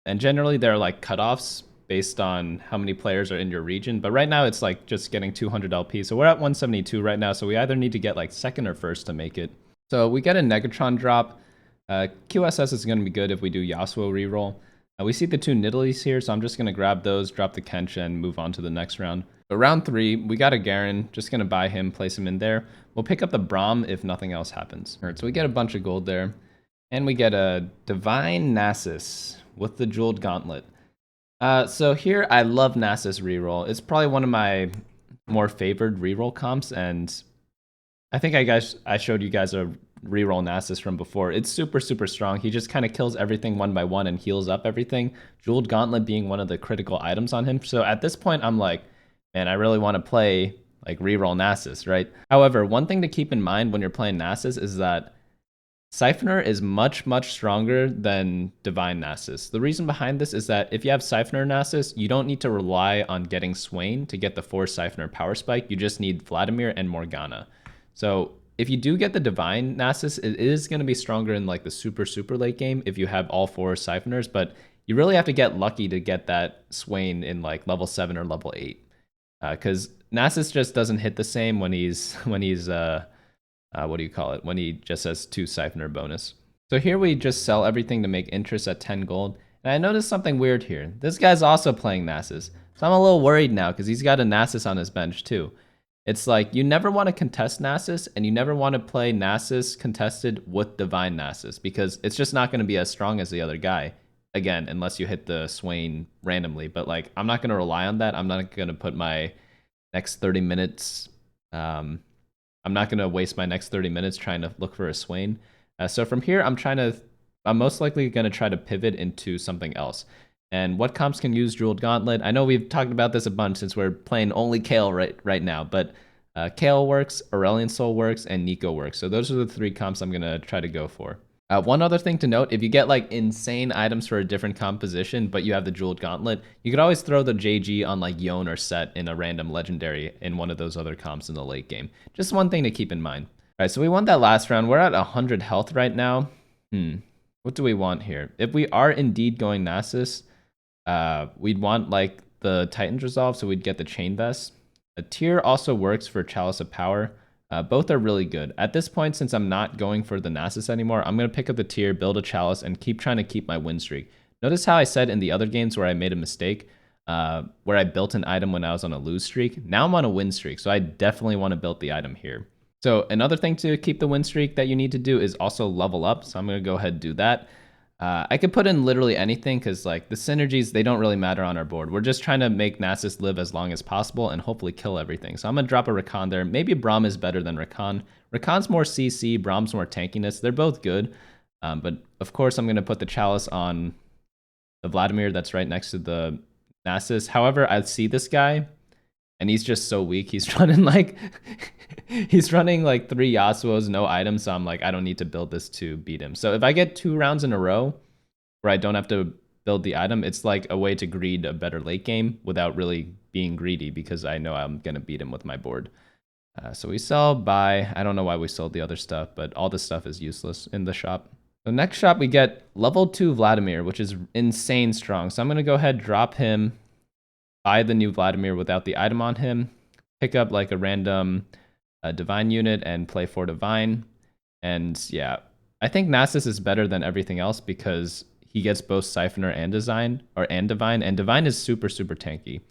And generally there are like cutoffs based on how many players are in your region. But right now it's like just getting 200 LP. So we're at 172 right now. So we either need to get like second or first to make it. So we get a Negatron drop. QSS is going to be good if we do Yasuo reroll. We see the 2 Nidalees here, so I'm just going to grab those, drop the Kench, and move on to the next round. So round 3, we got a Garen. Just going to buy him, place him in there. We'll pick up the Braum if nothing else happens. All right, so we get a bunch of gold there. And we get a Divine Nasus with the Jeweled Gauntlet. So here, I love Nasus reroll. It's probably one of my more favored reroll comps, and I think I showed you guys a reroll Nasus from before. It's super, super strong. He just kind of kills everything one by one and heals up everything. Jeweled Gauntlet being one of the critical items on him. So at this point, I'm like, man, I really want to play like reroll Nasus, right? However, one thing to keep in mind when you're playing Nasus is that Siphoner is much, much stronger than Divine Nasus. The reason behind this is that if you have Siphoner Nasus, you don't need to rely on getting Swain to get the 4 Siphoner power spike. You just need Vladimir and Morgana. So if you do get the Divine Nasus, it is going to be stronger in like the super, super late game if you have all 4 Siphoners, but you really have to get lucky to get that Swain in like level 7 or level 8. because Nasus just doesn't hit the same when he's what do you call it? When he just has 2 Siphoner bonus. So here we just sell everything to make interest at 10 gold. And I noticed something weird here. This guy's also playing Nasus. So I'm a little worried now because he's got a Nasus on his bench too. It's like you never want to contest Nasus, and you never want to play Nasus contested with Divine Nasus because it's just not going to be as strong as the other guy. Again, unless you hit the Swain randomly. But like, I'm not going to rely on that. I'm not going to put my next 30 minutes. I'm not going to waste my next 30 minutes trying to look for a Swain. So from here, I'm most likely going to try to pivot into something else. And what comps can use Jeweled Gauntlet? I know we've talked about this a bunch since we're playing only Kayle right now, but Kayle works, Aurelion Soul works, and Nico works. So those are the 3 comps I'm going to try to go for. One other thing to note, if you get like insane items for a different composition, but you have the Jeweled Gauntlet, you could always throw the JG on like Yone or Set in a random legendary in one of those other comps in the late game. Just one thing to keep in mind. All right, so we won that last round. We're at 100 health right now. What do we want here? If we are indeed going Nasus, we'd want like the Titan's Resolve, so we'd get the Chain Vest. A tier also works for Chalice of Power. Both are really good. At this point, since I'm not going for the Nasus anymore, I'm going to pick up the tier, build a Chalice, and keep trying to keep my win streak. Notice how I said in the other games where I made a mistake, where I built an item when I was on a lose streak. Now I'm on a win streak, so I definitely want to build the item here. So another thing to keep the win streak that you need to do is also level up. So I'm going to go ahead and do that. I could put in literally anything because like the synergies, they don't really matter on our board. We're just trying to make Nasus live as long as possible and hopefully kill everything. So I'm going to drop a Rakan there. Maybe Braum is better than Rakan. Rakan's more CC, Braum's more tankiness. They're both good. But of course, I'm going to put the Chalice on the Vladimir that's right next to the Nasus. However, I see this guy and he's just so weak. He's running like he's running like 3 Yasuos, no items. So I'm like, I don't need to build this to beat him. So if I get 2 rounds in a row where I don't have to build the item, it's like a way to greed a better late game without really being greedy because I know I'm going to beat him with my board. So we sell, buy. I don't know why we sold the other stuff, but all this stuff is useless in the shop. The next shop, we get level 2 Vladimir, which is insane strong. So I'm going to go ahead, drop him, buy the new Vladimir without the item on him, pick up like a random Divine unit and play for Divine. And yeah, I think Nasus is better than everything else because he gets both Siphoner and Divine, and Divine is super, super tanky.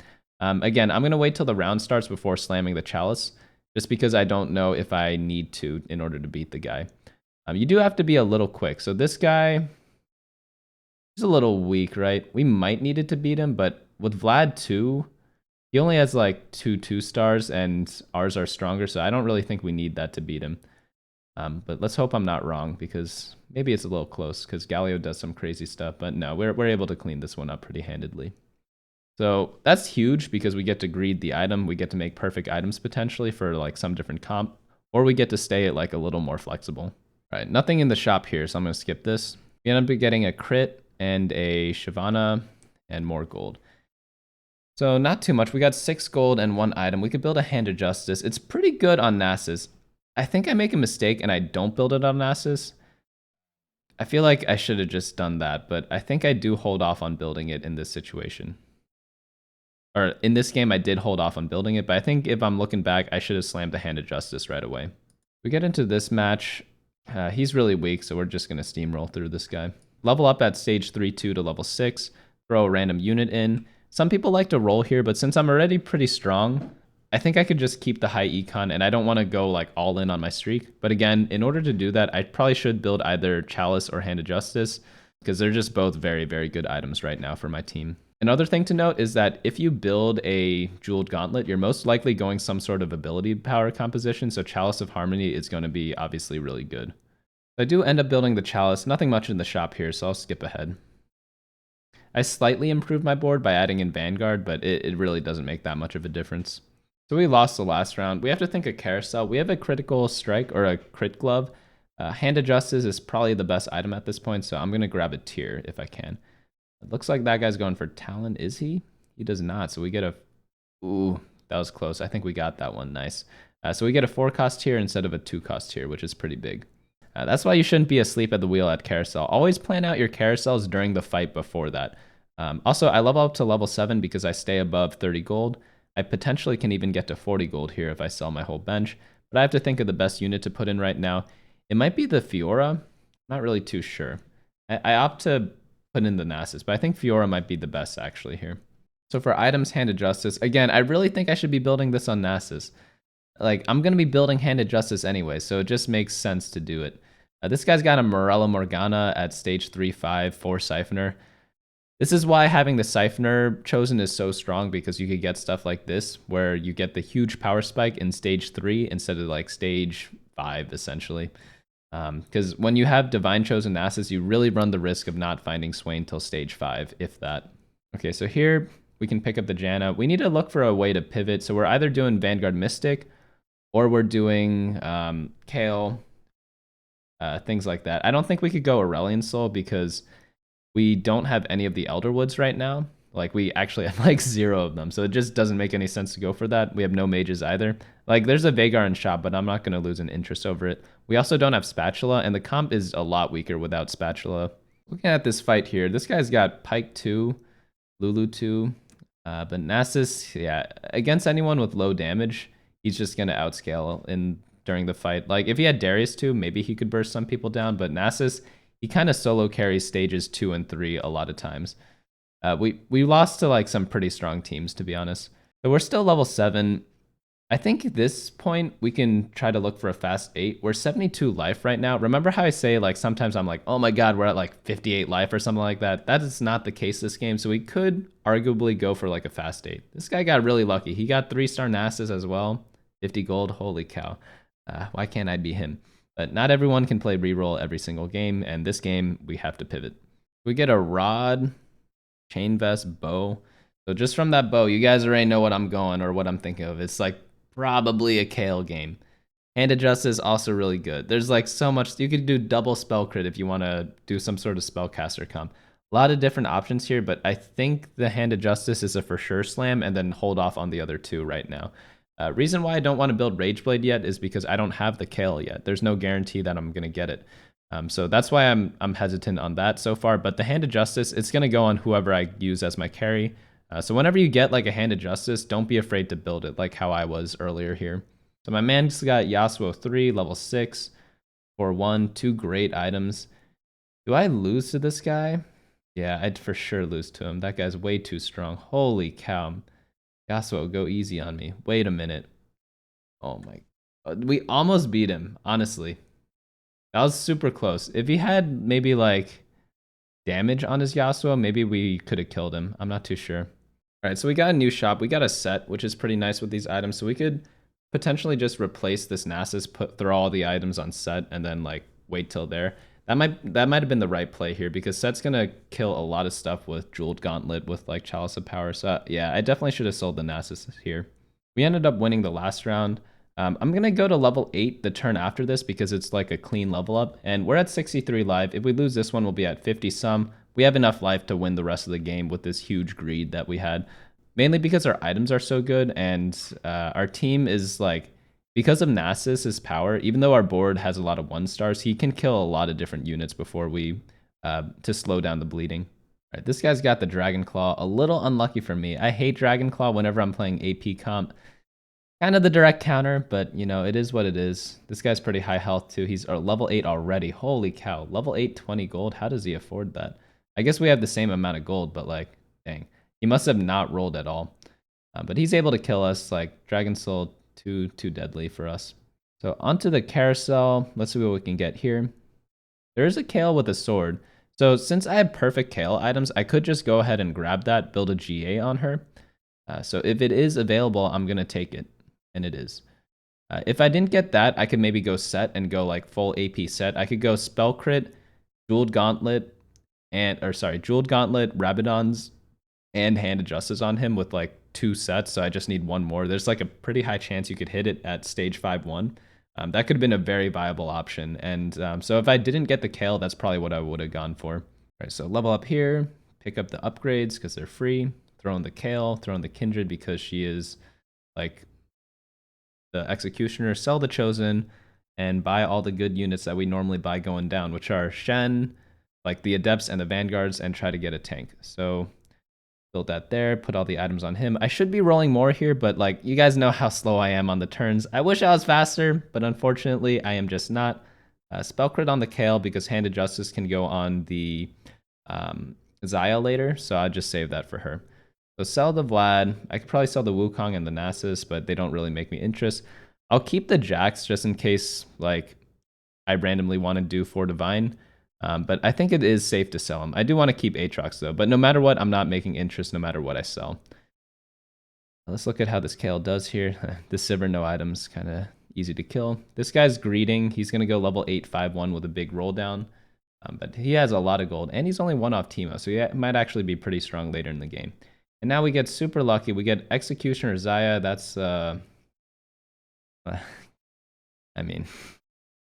Again, I'm going to wait till the round starts before slamming the Chalice, just because I don't know if I need to in order to beat the guy. You do have to be a little quick. So this guy is a little weak, right? We might need it to beat him, but with Vlad 2, he only has like 2 2-stars and ours are stronger, so I don't really think we need that to beat him. But let's hope I'm not wrong because maybe it's a little close because Galio does some crazy stuff, but no, we're able to clean this one up pretty handedly. So that's huge because we get to greed the item, we get to make perfect items potentially for like some different comp, or we get to stay like a little more flexible. All right, nothing in the shop here, so I'm going to skip this. We end up getting a crit and a Shyvana and more gold. So not too much. We got 6 gold and 1 item. We could build a Hand of Justice. It's pretty good on Nasus. I think I make a mistake and I don't build it on Nasus. I feel like I should have just done that, but I think I do hold off on building it in this situation. Or in this game, I did hold off on building it, but I think if I'm looking back, I should have slammed the Hand of Justice right away. We get into this match. He's really weak, so we're just going to steamroll through this guy. Level up at stage 3-2 to level 6. Throw a random unit in. Some people like to roll here, but since I'm already pretty strong, I think I could just keep the high econ, and I don't want to go like all in on my streak. But again, in order to do that, I probably should build either Chalice or Hand of Justice, because they're just both very, very good items right now for my team. Another thing to note is that if you build a Jeweled Gauntlet, you're most likely going some sort of ability power composition, so Chalice of Harmony is going to be obviously really good. I do end up building the Chalice, nothing much in the shop here, so I'll skip ahead. I slightly improved my board by adding in Vanguard, but it really doesn't make that much of a difference. So we lost the last round. We have to think of Carousel. We have a critical strike or a crit glove. Hand of Justice is probably the best item at this point, so I'm going to grab a tier if I can. It looks like that guy's going for Talon. Is he? He does not, so we get a... Ooh, that was close. I think we got that one. Nice. So we get a 4-cost tier instead of a 2-cost tier, which is pretty big. That's why you shouldn't be asleep at the wheel at Carousel. Always plan out your carousels during the fight before that. Also, I level up to level 7 because I stay above 30 gold. I potentially can even get to 40 gold here if I sell my whole bench, but I have to think of the best unit to put in right now. It might be the Fiora. Not really too sure. I opt to put in the Nasus, but I think Fiora might be the best actually here. So for items, Handed Justice, again, I really think I should be building this on Nasus. Like, I'm going to be building Handed Justice anyway, so it just makes sense to do it. This guy's got a Morella Morgana at stage 3-5 for Siphoner. This is why having the Siphoner chosen is so strong, because you could get stuff like this, where you get the huge power spike in stage 3 instead of like stage 5, essentially. Because when you have Divine Chosen Nasus, you really run the risk of not finding Swain till stage 5, if that. Okay, so here we can pick up the Janna. We need to look for a way to pivot, so we're either doing Vanguard Mystic, or we're doing Kayle, things like that. I don't think we could go Aurelion Soul because we don't have any of the Elder Woods right now. Like, we actually have like 0 of them, so it just doesn't make any sense to go for that. We have no mages either. Like, there's a Vagar in shop, but I'm not going to lose an interest over it. We also don't have Spatula, and the comp is a lot weaker without Spatula. Looking at this fight here, this guy's got Pyke 2, Lulu 2, but Nasus, yeah, against anyone with low damage, he's just going to outscale during the fight. Like, if he had Darius 2, maybe he could burst some people down, but Nasus, he kind of solo carries stages 2 and 3 a lot of times. We lost to like some pretty strong teams, to be honest. So we're still level 7. I think at this point we can try to look for a fast 8. We're 72 life right now. Remember how I say like sometimes I'm like, oh my god, we're at like 58 life or something like that. That is not the case this game. So we could arguably go for like a fast 8. This guy got really lucky. He got 3-star Nasus as well. 50 gold. Holy cow. Why can't I be him? But not everyone can play reroll every single game, and this game we have to pivot. We get a rod, chain vest, bow. So just from that bow, you guys already know what I'm going or what I'm thinking of. It's like probably a Kayle game. Handed Justice also really good. There's like so much. You could do double spell crit if you want to do some sort of spellcaster comp. A lot of different options here, but I think the Handed Justice is a for sure slam, and then hold off on the other two right now. Reason why I don't want to build Rageblade yet is because I don't have the Kayle yet. There's no guarantee that I'm going to get it. So that's why I'm hesitant on that so far. But the Handed Justice, it's going to go on whoever I use as my carry. So whenever you get like a Handed Justice, don't be afraid to build it like how I was earlier here. So my man's got Yasuo 3, level 6, for 1, 2 great items. Do I lose to this guy? Yeah, I'd for sure lose to him. That guy's way too strong. Holy cow. Yasuo, go easy on me. Wait a minute. Oh my. We almost beat him, honestly. That was super close. If he had maybe like damage on his Yasuo, maybe we could have killed him. I'm not too sure. All right, so we got a new shop. We got a set, which is pretty nice with these items. So we could potentially just replace this Nasus, throw all the items on set, and then like wait till there. That might have been the right play here, because set's gonna kill a lot of stuff with Jeweled Gauntlet with like Chalice of Power. So yeah, I definitely should have sold the Nasus here. We ended up winning the last round. I'm gonna go to level 8 the turn after this because it's like a clean level up, and we're at 63 life. If we lose this one, we'll be at 50 some. We have enough life to win the rest of the game with this huge greed that we had, mainly because our items are so good, and our team is like, because of Nasus's power, even though our board has a lot of 1-stars, he can kill a lot of different units before we, to slow down the bleeding. All right, this guy's got the Dragon Claw. A little unlucky for me. I hate Dragon Claw whenever I'm playing AP comp. Kind of the direct counter, but you know, it is what it is. This guy's pretty high health too. He's level 8 already. Holy cow. Level 8, 20 gold. How does he afford that? I guess we have the same amount of gold, but like, dang. He must have not rolled at all. But he's able to kill us. Like, Dragon Soul, too deadly for us. So onto the carousel. Let's see what we can get here. There is a Kayle with a sword. So since I have perfect Kayle items, I could just go ahead and grab that, build a GA on her. So if it is available, I'm going to take it. And it is. If I didn't get that, I could maybe go set and go like full AP set. I could go Spell Crit, Jeweled Gauntlet, Jeweled Gauntlet, Rabadon's, and Handed Justice on him with like 2 sets, so I just need 1 more. There's like a pretty high chance you could hit it at stage 5-1. That could have been a very viable option, and so if I didn't get the Kayle, that's probably what I would have gone for. All right, so level up here, pick up the upgrades because they're free, throw in the Kayle, throw in the Kindred because she is like the Executioner, sell the Chosen, and buy all the good units that we normally buy going down, which are Shen, like the Adepts and the Vanguards, and try to get a tank. So Build that there, put all the items on him. I should be rolling more here, but like you guys know how slow I am on the turns. I wish I was faster, but unfortunately I am just not. Spell crit on the Kale because Hand of Justice can go on the Xayah later, so I'll just save that for her. So sell the Vlad. I could probably sell the Wukong and the Nasus, but they don't really make me interest. I'll keep the Jax just in case like I randomly want to do 4 Divine. But I think it is safe to sell them. I do want to keep Aatrox though, but no matter what, I'm not making interest no matter what I sell. Let's look at how this Kayle does here. The Sivir, no items, kind of easy to kill. This guy's greeting. He's going to go level 8/5/1 with a big roll down. But he has a lot of gold, and he's only 1 off Teemo, so he might actually be pretty strong later in the game. And now we get super lucky. We get Executioner Xayah. That's, I mean,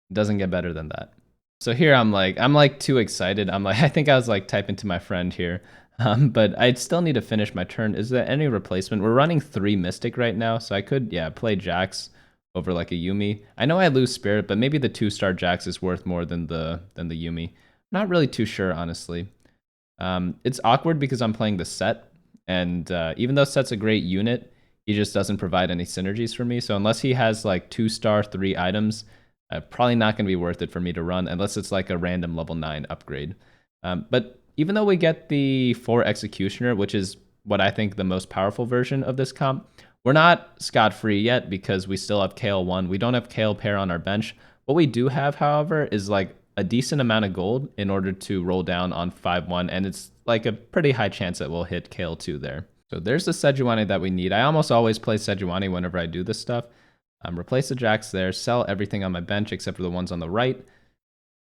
it doesn't get better than that. So here I'm like too excited. I think I was like typing to my friend here. But I still need to finish my turn. Is there any replacement? We're running 3 Mystic right now, so I could, yeah, play Jax over like a Yuumi. I know I lose Spirit, but maybe the 2-star Jax is worth more than the Yuumi. Not really too sure, honestly. It's awkward because I'm playing the Set, and even though Set's a great unit, he just doesn't provide any synergies for me. So unless he has like 2-star 3 items, probably not going to be worth it for me to run unless it's like a random level 9 upgrade. But even though we get the 4 Executioner, which is what I think the most powerful version of this comp, we're not scot-free yet because we still have Kayle 1. We don't have Kayle pair on our bench. What we do have, however, is like a decent amount of gold in order to roll down on 5/1, and it's like a pretty high chance that we'll hit Kayle 2 there. So there's the Sejuani that we need. I almost always play Sejuani whenever I do this stuff. Replace the Jax there, sell everything on my bench except for the ones on the right,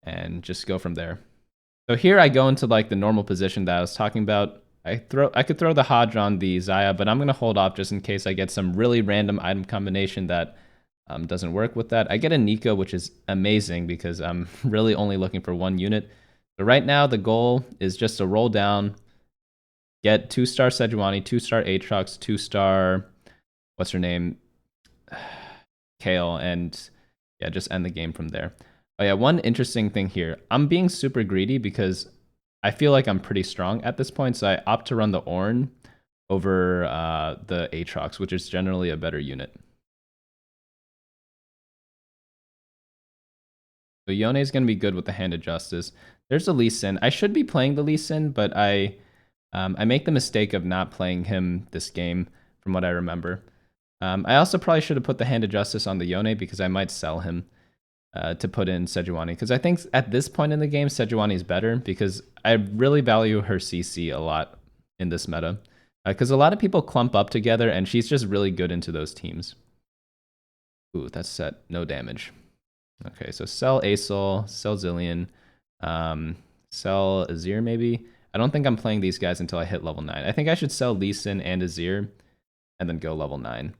and just go from there. So here I go into like the normal position that I was talking about. I could throw the Hodge on the Xayah, but I'm going to hold off just in case I get some really random item combination that doesn't work with that. I get a Nico, which is amazing because I'm really only looking for 1 unit. So right now the goal is just to roll down, get 2-star Sejuani, 2-star Aatrox, 2-star, what's her name? Kayle, and yeah, just end the game from there. Oh yeah, one interesting thing here. I'm being super greedy because I feel like I'm pretty strong at this point, so I opt to run the Ornn over the Aatrox, which is generally a better unit. So Yone is going to be good with the Hand of Justice. There's the Lee Sin. I should be playing the Lee Sin, but I make the mistake of not playing him this game, from what I remember. I also probably should have put the Hand of Justice on the Yone because I might sell him to put in Sejuani. Because I think at this point in the game, Sejuani is better because I really value her CC a lot in this meta. Because a lot of people clump up together and she's just really good into those teams. Ooh, that's set. No damage. Okay, so sell Asol, sell Zillion, sell Azir maybe. I don't think I'm playing these guys until I hit level 9. I think I should sell Lee Sin and Azir and then go level 9.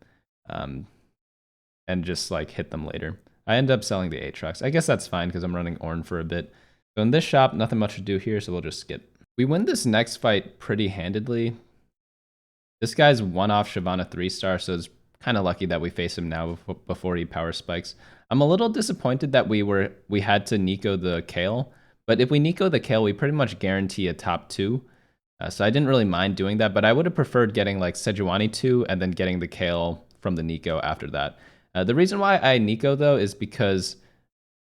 And just like hit them later. I end up selling the Aatrox. I guess that's fine because I'm running Ornn for a bit. So in this shop, nothing much to do here, so we'll just skip. We win this next fight pretty handedly. This guy's 1-off Shyvana 3-star, so it's kind of lucky that we face him now before he power spikes. I'm a little disappointed that we had to Nico the Kayle, but if we Nico the Kayle, we pretty much guarantee a top 2. So I didn't really mind doing that, but I would have preferred getting like Sejuani 2 and then getting the Kayle from the Nico after that. The reason why I Nico though is because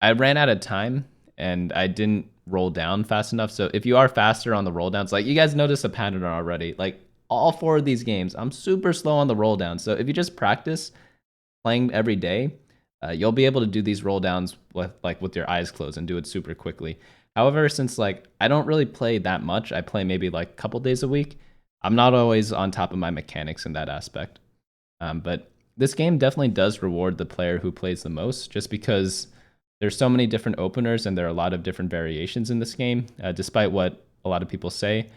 I ran out of time and I didn't roll down fast enough. So if you are faster on the roll downs, like you guys notice a pattern already, like all 4 of these games, I'm super slow on the roll down. So if you just practice playing every day, you'll be able to do these roll downs with your eyes closed and do it super quickly. However, since like I don't really play that much, I play maybe like a couple days a week, I'm not always on top of my mechanics in that aspect. But this game definitely does reward the player who plays the most, just because there's so many different openers and there are a lot of different variations in this game, despite what a lot of people say.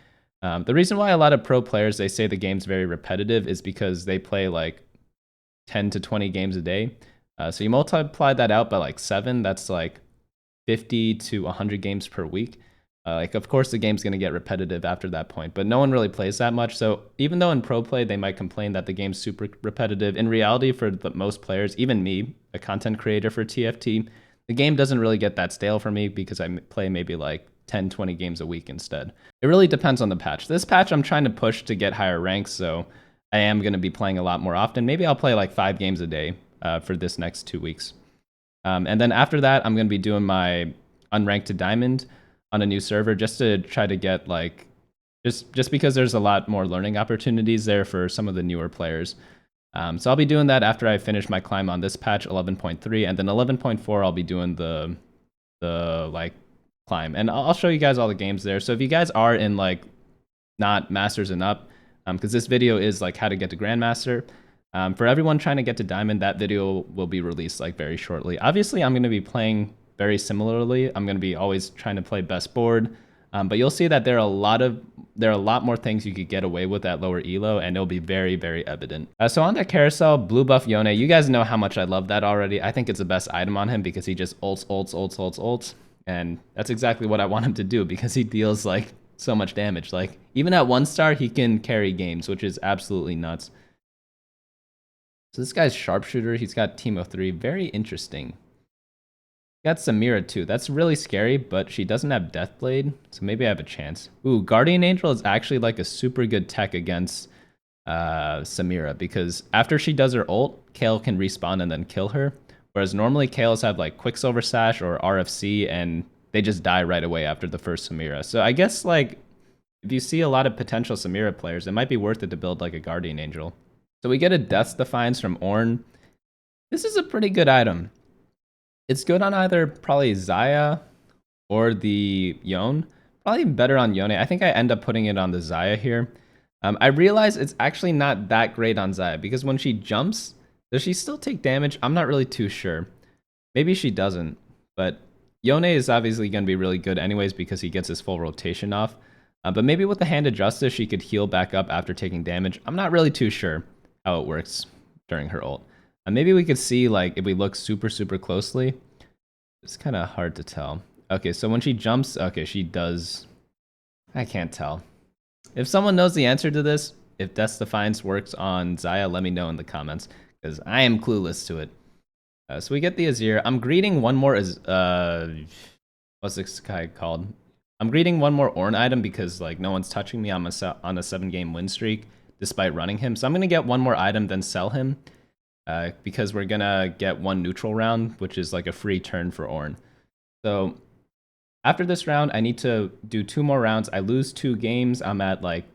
The reason why a lot of pro players, they say the game's very repetitive is because they play like 10 to 20 games a day. So you multiply that out by like 7, that's like 50 to 100 games per week. Like, of course, the game's going to get repetitive after that point, but no one really plays that much. So even though in pro play, they might complain that the game's super repetitive, in reality, for the most players, even me, a content creator for TFT, the game doesn't really get that stale for me because I play maybe like 10, 20 games a week instead. It really depends on the patch. This patch I'm trying to push to get higher ranks, so I am going to be playing a lot more often. Maybe I'll play like 5 games a day for this next 2 weeks. And then after that, I'm going to be doing my unranked to diamond on a new server just to try to get like, just because there's a lot more learning opportunities there for some of the newer players. So I'll be doing that after I finish my climb on this patch 11.3, and then 11.4 I'll be doing the like climb, and I'll show you guys all the games there. So if you guys are in like not masters and up, because this video is like how to get to grandmaster, for everyone trying to get to diamond, that video will be released like very shortly. Obviously I'm going to be playing very similarly. I'm going to be always trying to play best board, but you'll see that there are a lot more things you could get away with at lower elo, and it'll be very, very evident. So on that carousel, blue buff Yone, you guys know how much I love that already. I think it's the best item on him because he just ults, and that's exactly what I want him to do because he deals like so much damage. Like even at 1-star, he can carry games, which is absolutely nuts. So this guy's sharpshooter. He's got team of 3. Very interesting. Got Samira too. That's really scary, but she doesn't have Deathblade, so maybe I have a chance. Ooh, Guardian Angel is actually like a super good tech against Samira, because after she does her ult, Kayle can respawn and then kill her. Whereas normally Kales have like Quicksilver Sash or RFC, and they just die right away after the first Samira. So I guess like if you see a lot of potential Samira players, it might be worth it to build like a Guardian Angel. So we get a Death's Defiance from Ornn. This is a pretty good item. It's good on either probably Xayah or the Yone. Probably better on Yone. I think I end up putting it on the Xayah here. I realize it's actually not that great on Xayah because when she jumps, does she still take damage? I'm not really too sure. Maybe she doesn't, but Yone is obviously going to be really good anyways because he gets his full rotation off. But maybe with the Hand of Justice, she could heal back up after taking damage. I'm not really too sure how it works during her ult. Maybe we could see, like, if we look super, super closely. It's kind of hard to tell. Okay, so when she jumps, okay, she does... I can't tell. If someone knows the answer to this, if Death's Defiance works on Xayah, let me know in the comments, because I am clueless to it. So we get the Azir. I'm greeting one more... what's this guy called? I'm greeting one more Ornn item because, like, no one's touching me on a 7-game win streak, despite running him. So I'm going to get one more item, then sell him. Because we're gonna get one neutral round, which is like a free turn for Ornn. So after this round, I need to do 2 more rounds. I lose 2 games. I'm at like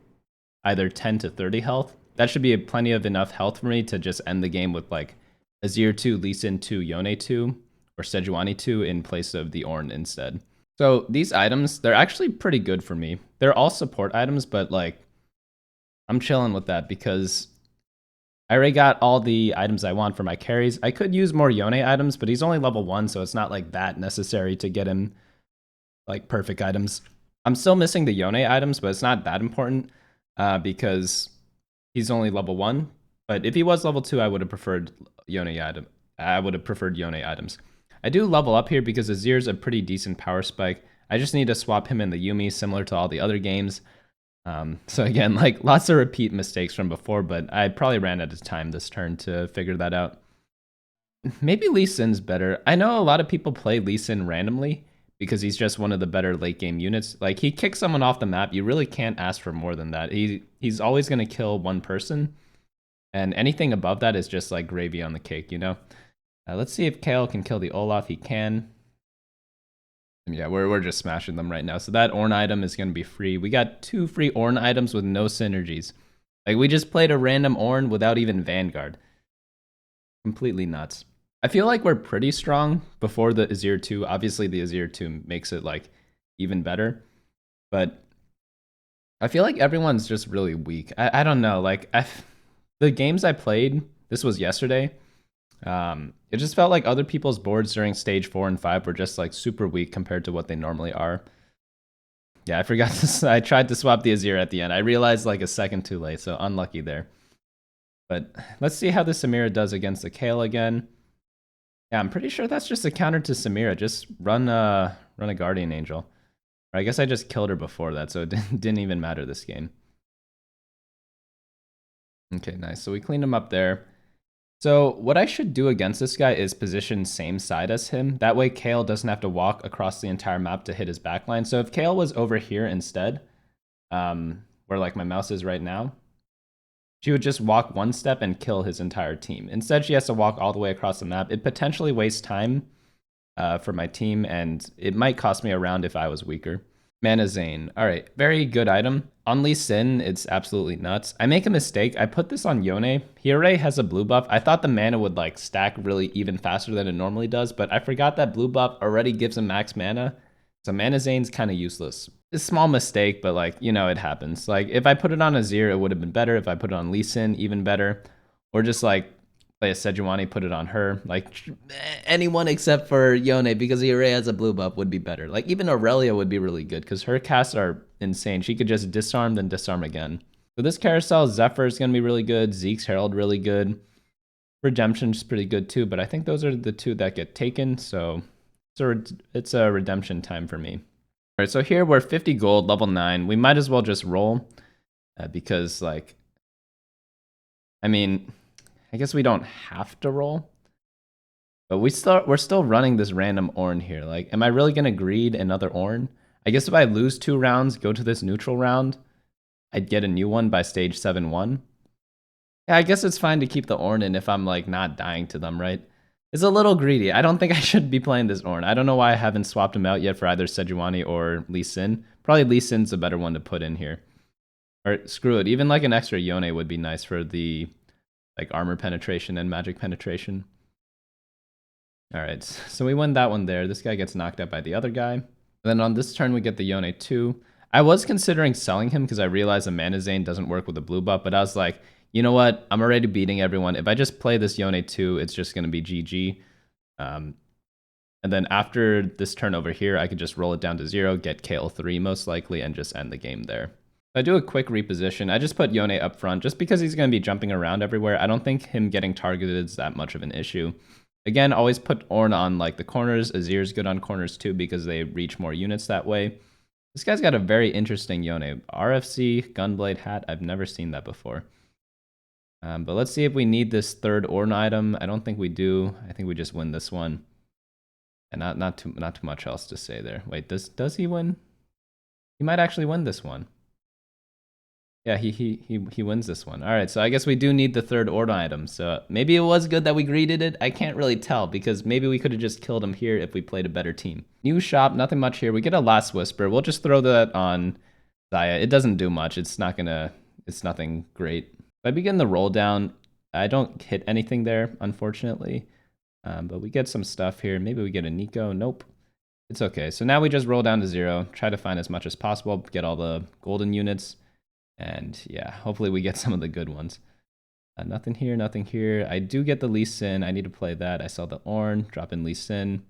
either 10 to 30 health. That should be plenty of enough health for me to just end the game with like Azir 2, Lee Sin 2, Yone 2, or Sejuani 2 in place of the Ornn instead. So these items, they're actually pretty good for me. They're all support items, but like I'm chilling with that because I already got all the items I want for my carries. I could use more Yone items, but he's only level 1, so it's not like that necessary to get him like perfect items. I'm still missing the Yone items, but it's not that important because he's only level 1. But if he was level 2, I would have preferred Yone items. I do level up here because Azir's a pretty decent power spike. I just need to swap him in the Yuumi similar to all the other games. So again, like lots of repeat mistakes from before, but I probably ran out of time this turn to figure that out. Maybe Lee Sin's better. I know a lot of people play Lee Sin randomly because he's just one of the better late game units. Like he kicks someone off the map, you really can't ask for more than that. He's always going to kill one person, and anything above that is just like gravy on the cake, you know? Let's see if Kayle can kill the Olaf. He can. Yeah, we're just smashing them right now. So that Ornn item is going to be free. We got 2 free Ornn items with no synergies. Like, we just played a random Ornn without even Vanguard. Completely nuts. I feel like we're pretty strong before the Azir 2. Obviously, the Azir 2 makes it, like, even better. But I feel like everyone's just really weak. I don't know. Like, the games I played, this was yesterday, it just felt like other people's boards during stage 4 and 5 were just like super weak compared to what they normally are. Yeah, I forgot to, I tried to swap the Azir at the end. I realized like a second too late, so unlucky there. But let's see how the Samira does against the Kayle again. Yeah, I'm pretty sure that's just a counter to Samira. Just run a Guardian Angel. Or I guess I just killed her before that, so it didn't even matter this game. Okay, nice. So we cleaned him up there. So what I should do against this guy is position same side as him. That way Kale doesn't have to walk across the entire map to hit his backline. So if Kale was over here instead, where like my mouse is right now, she would just walk one step and kill his entire team. Instead, she has to walk all the way across the map. It potentially wastes time for my team, and it might cost me a round if I was weaker. Mana Zane. All right, very good item. On Lee Sin, it's absolutely nuts. I make a mistake. I put this on Yone. He already has a blue buff. I thought the mana would like stack really even faster than it normally does, but I forgot that blue buff already gives him max mana. So Mana Zane's kind of useless. It's a small mistake, but like, you know, it happens. Like if I put it on Azir, it would have been better. If I put it on Lee Sin, even better. Or just like play a Sejuani, put it on her. Like anyone except for Yone, because he already has a blue buff, would be better. Like even Aurelia would be really good because her casts are insane. She could just disarm, then disarm again. So this carousel, Zephyr is going to be really good. Zeke's Herald really good. Redemption's pretty good too, but I think those are the two that get taken. So it's a redemption time for me. All right, so here we're 50 gold, level 9. We might as well just roll because, like, I mean, I guess we don't have to roll, but we're still running this random Ornn here. Like, am I really gonna greed another Ornn? I guess if I lose 2 rounds, go to this neutral round, I'd get a new one by stage 7-1. Yeah, I guess it's fine to keep the Ornn in if I'm like not dying to them, right? It's a little greedy. I don't think I should be playing this Ornn. I don't know why I haven't swapped him out yet for either Sejuani or Lee Sin. Probably Lee Sin's a better one to put in here. Or screw it. Even like an extra Yone would be nice for the like armor penetration and magic penetration. All right, so we win that one there. This guy gets knocked out by the other guy. And then on this turn, we get the Yone 2. I was considering selling him because I realized the Mana Zane doesn't work with the blue buff, but I was like, you know what? I'm already beating everyone. If I just play this Yone 2, it's just going to be GG. And then after this turn over here, I could just roll it down to 0, get Kayle 3 most likely, and just end the game there. I do a quick reposition. I just put Yone up front just because he's going to be jumping around everywhere. I don't think him getting targeted is that much of an issue. Again, always put Ornn on like the corners. Azir's good on corners too because they reach more units that way. This guy's got a very interesting Yone. RFC, Gunblade hat. I've never seen that before. But let's see if we need this third Ornn item. I don't think we do. I think we just win this one. And not too much else to say there. Wait, does he win? He might actually win this one. Yeah, he wins this one. All right, so I guess we do need the third Ornn item. So maybe it was good that we greeted it. I can't really tell because maybe we could have just killed him here if we played a better team. New shop, nothing much here. We get a Last Whisper. We'll just throw that on Xayah. It doesn't do much. It's nothing great. If I begin the roll down, I don't hit anything there, unfortunately. But we get some stuff here. Maybe we get a Nico. Nope. It's okay. So now we just roll down to 0, try to find as much as possible, get all the golden units. And yeah, hopefully we get some of the good ones. Nothing here, nothing here. I do get the Lee Sin. I need to play that. I saw the Ornn, drop in Lee Sin.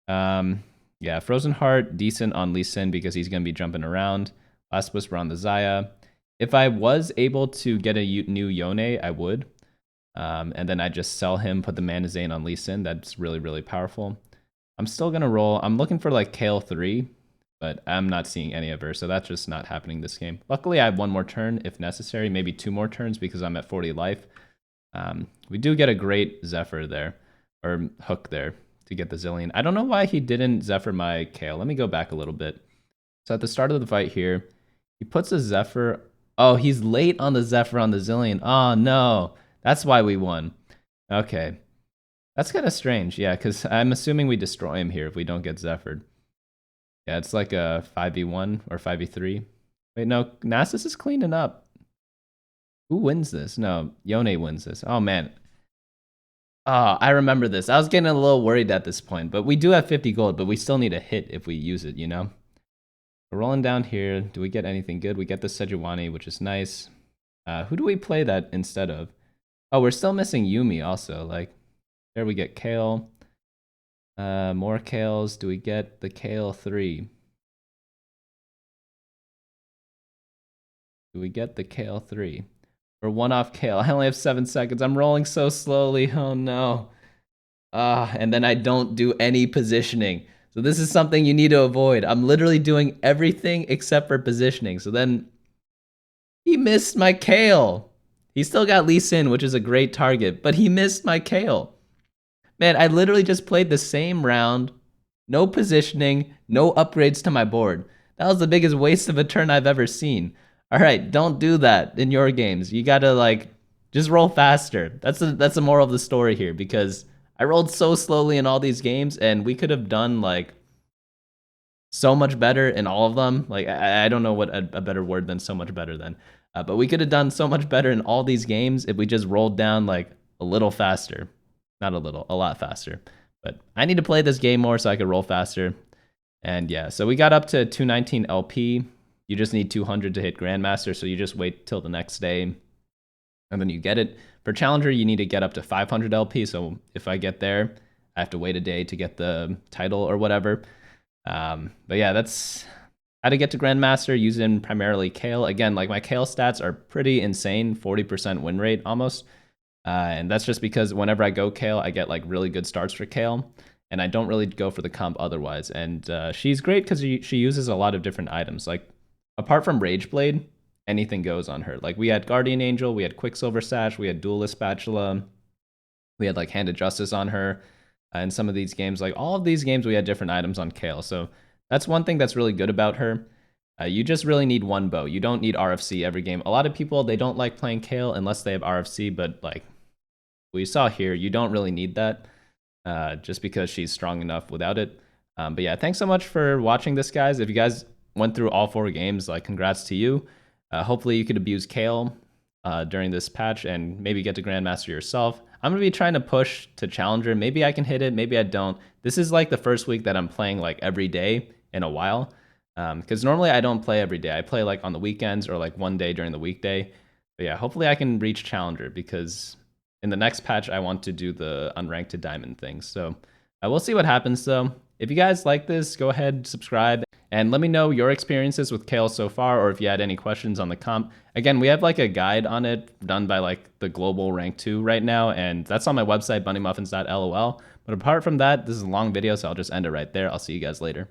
Yeah, Frozen Heart, decent on Lee Sin because he's going to be jumping around. Last Whisper on the Xayah. If I was able to get a new Yone, I would. And then I just sell him, put the Mana Zane on Lee Sin. That's really, really powerful. I'm still going to roll. I'm looking for like Kayle 3. But I'm not seeing any of her, so that's just not happening this game. Luckily, I have one more turn if necessary, maybe 2 more turns because I'm at 40 life. We do get a great Zephyr there, or hook there to get the Zillion. I don't know why he didn't Zephyr my Kayle. Let me go back a little bit. So at the start of the fight here, he puts a Zephyr. Oh, he's late on the Zephyr on the Zillion. Oh, no. That's why we won. Okay. That's kind of strange, yeah, because I'm assuming we destroy him here if we don't get Zephyred. Yeah, it's like a 5v1 or 5v3. Wait, no, Nasus is cleaning up. Who wins this? No, Yone wins this. Oh, man. Oh, I remember this. I was getting a little worried at this point, but we do have 50 gold, but we still need a hit if we use it, you know? We're rolling down here. Do we get anything good? We get the Sejuani, which is nice. Who do we play that instead of? Oh, we're still missing Yuumi also. Like, there we get Kayle. More Kales. Do we get the Kayle 3? Do we get the Kayle 3? Or one off Kayle. I only have 7 seconds. I'm rolling so slowly. Oh no. And then I don't do any positioning. So this is something you need to avoid. I'm literally doing everything except for positioning. So then he missed my Kayle. He still got Lee Sin, which is a great target, but he missed my Kayle. Man, I literally just played the same round, no positioning, no upgrades to my board. That was the biggest waste of a turn I've ever seen. All right, don't do that in your games. You gotta like just roll faster. That's the moral of the story here, because I rolled so slowly in all these games, and we could have done like so much better in all of them. Like I don't know what a better word than so much better than, but we could have done so much better in all these games if we just rolled down like a little faster. Not a little, a lot faster. But I need to play this game more so I could roll faster. And yeah, so we got up to 219 LP. You just need 200 to hit Grandmaster, so you just wait till the next day, and then you get it. For Challenger, you need to get up to 500 LP, so if I get there, I have to wait a day to get the title or whatever. But yeah, that's how to get to Grandmaster using primarily Kayle. Again, like my Kale stats are pretty insane, 40% win rate almost. And that's just because whenever I go Kayle, I get like really good starts for Kayle, and I don't really go for the comp otherwise. And she's great because she uses a lot of different items. Like apart from Rage Blade, anything goes on her. Like we had Guardian Angel, we had Quicksilver Sash, we had Duelist Spatula, we had like Hand of Justice on her. In some of these games, like all of these games, we had different items on Kayle. So that's one thing that's really good about her. You just really need one bow. You don't need RFC every game. A lot of people, they don't like playing Kayle unless they have RFC, but like we saw here, you don't really need that just because she's strong enough without it. But yeah, thanks so much for watching this, guys. If you guys went through all 4 games, like congrats to you. Hopefully you could abuse Kayle during this patch and maybe get to Grandmaster yourself. I'm going to be trying to push to Challenger. Maybe I can hit it, maybe I don't. This is like the first week that I'm playing like every day in a while. Because normally I don't play every day. I play like on the weekends or like one day during the weekday. But yeah, hopefully I can reach Challenger, because in the next patch I want to do the unranked to diamond thing. So we'll see what happens though. If you guys like this, go ahead, subscribe, and let me know your experiences with Kayle so far, or if you had any questions on the comp. Again, we have like a guide on it done by like the global rank 2 right now, and that's on my website, BunnyMuffins.lol. But apart from that, this is a long video, so I'll just end it right there. I'll see you guys later.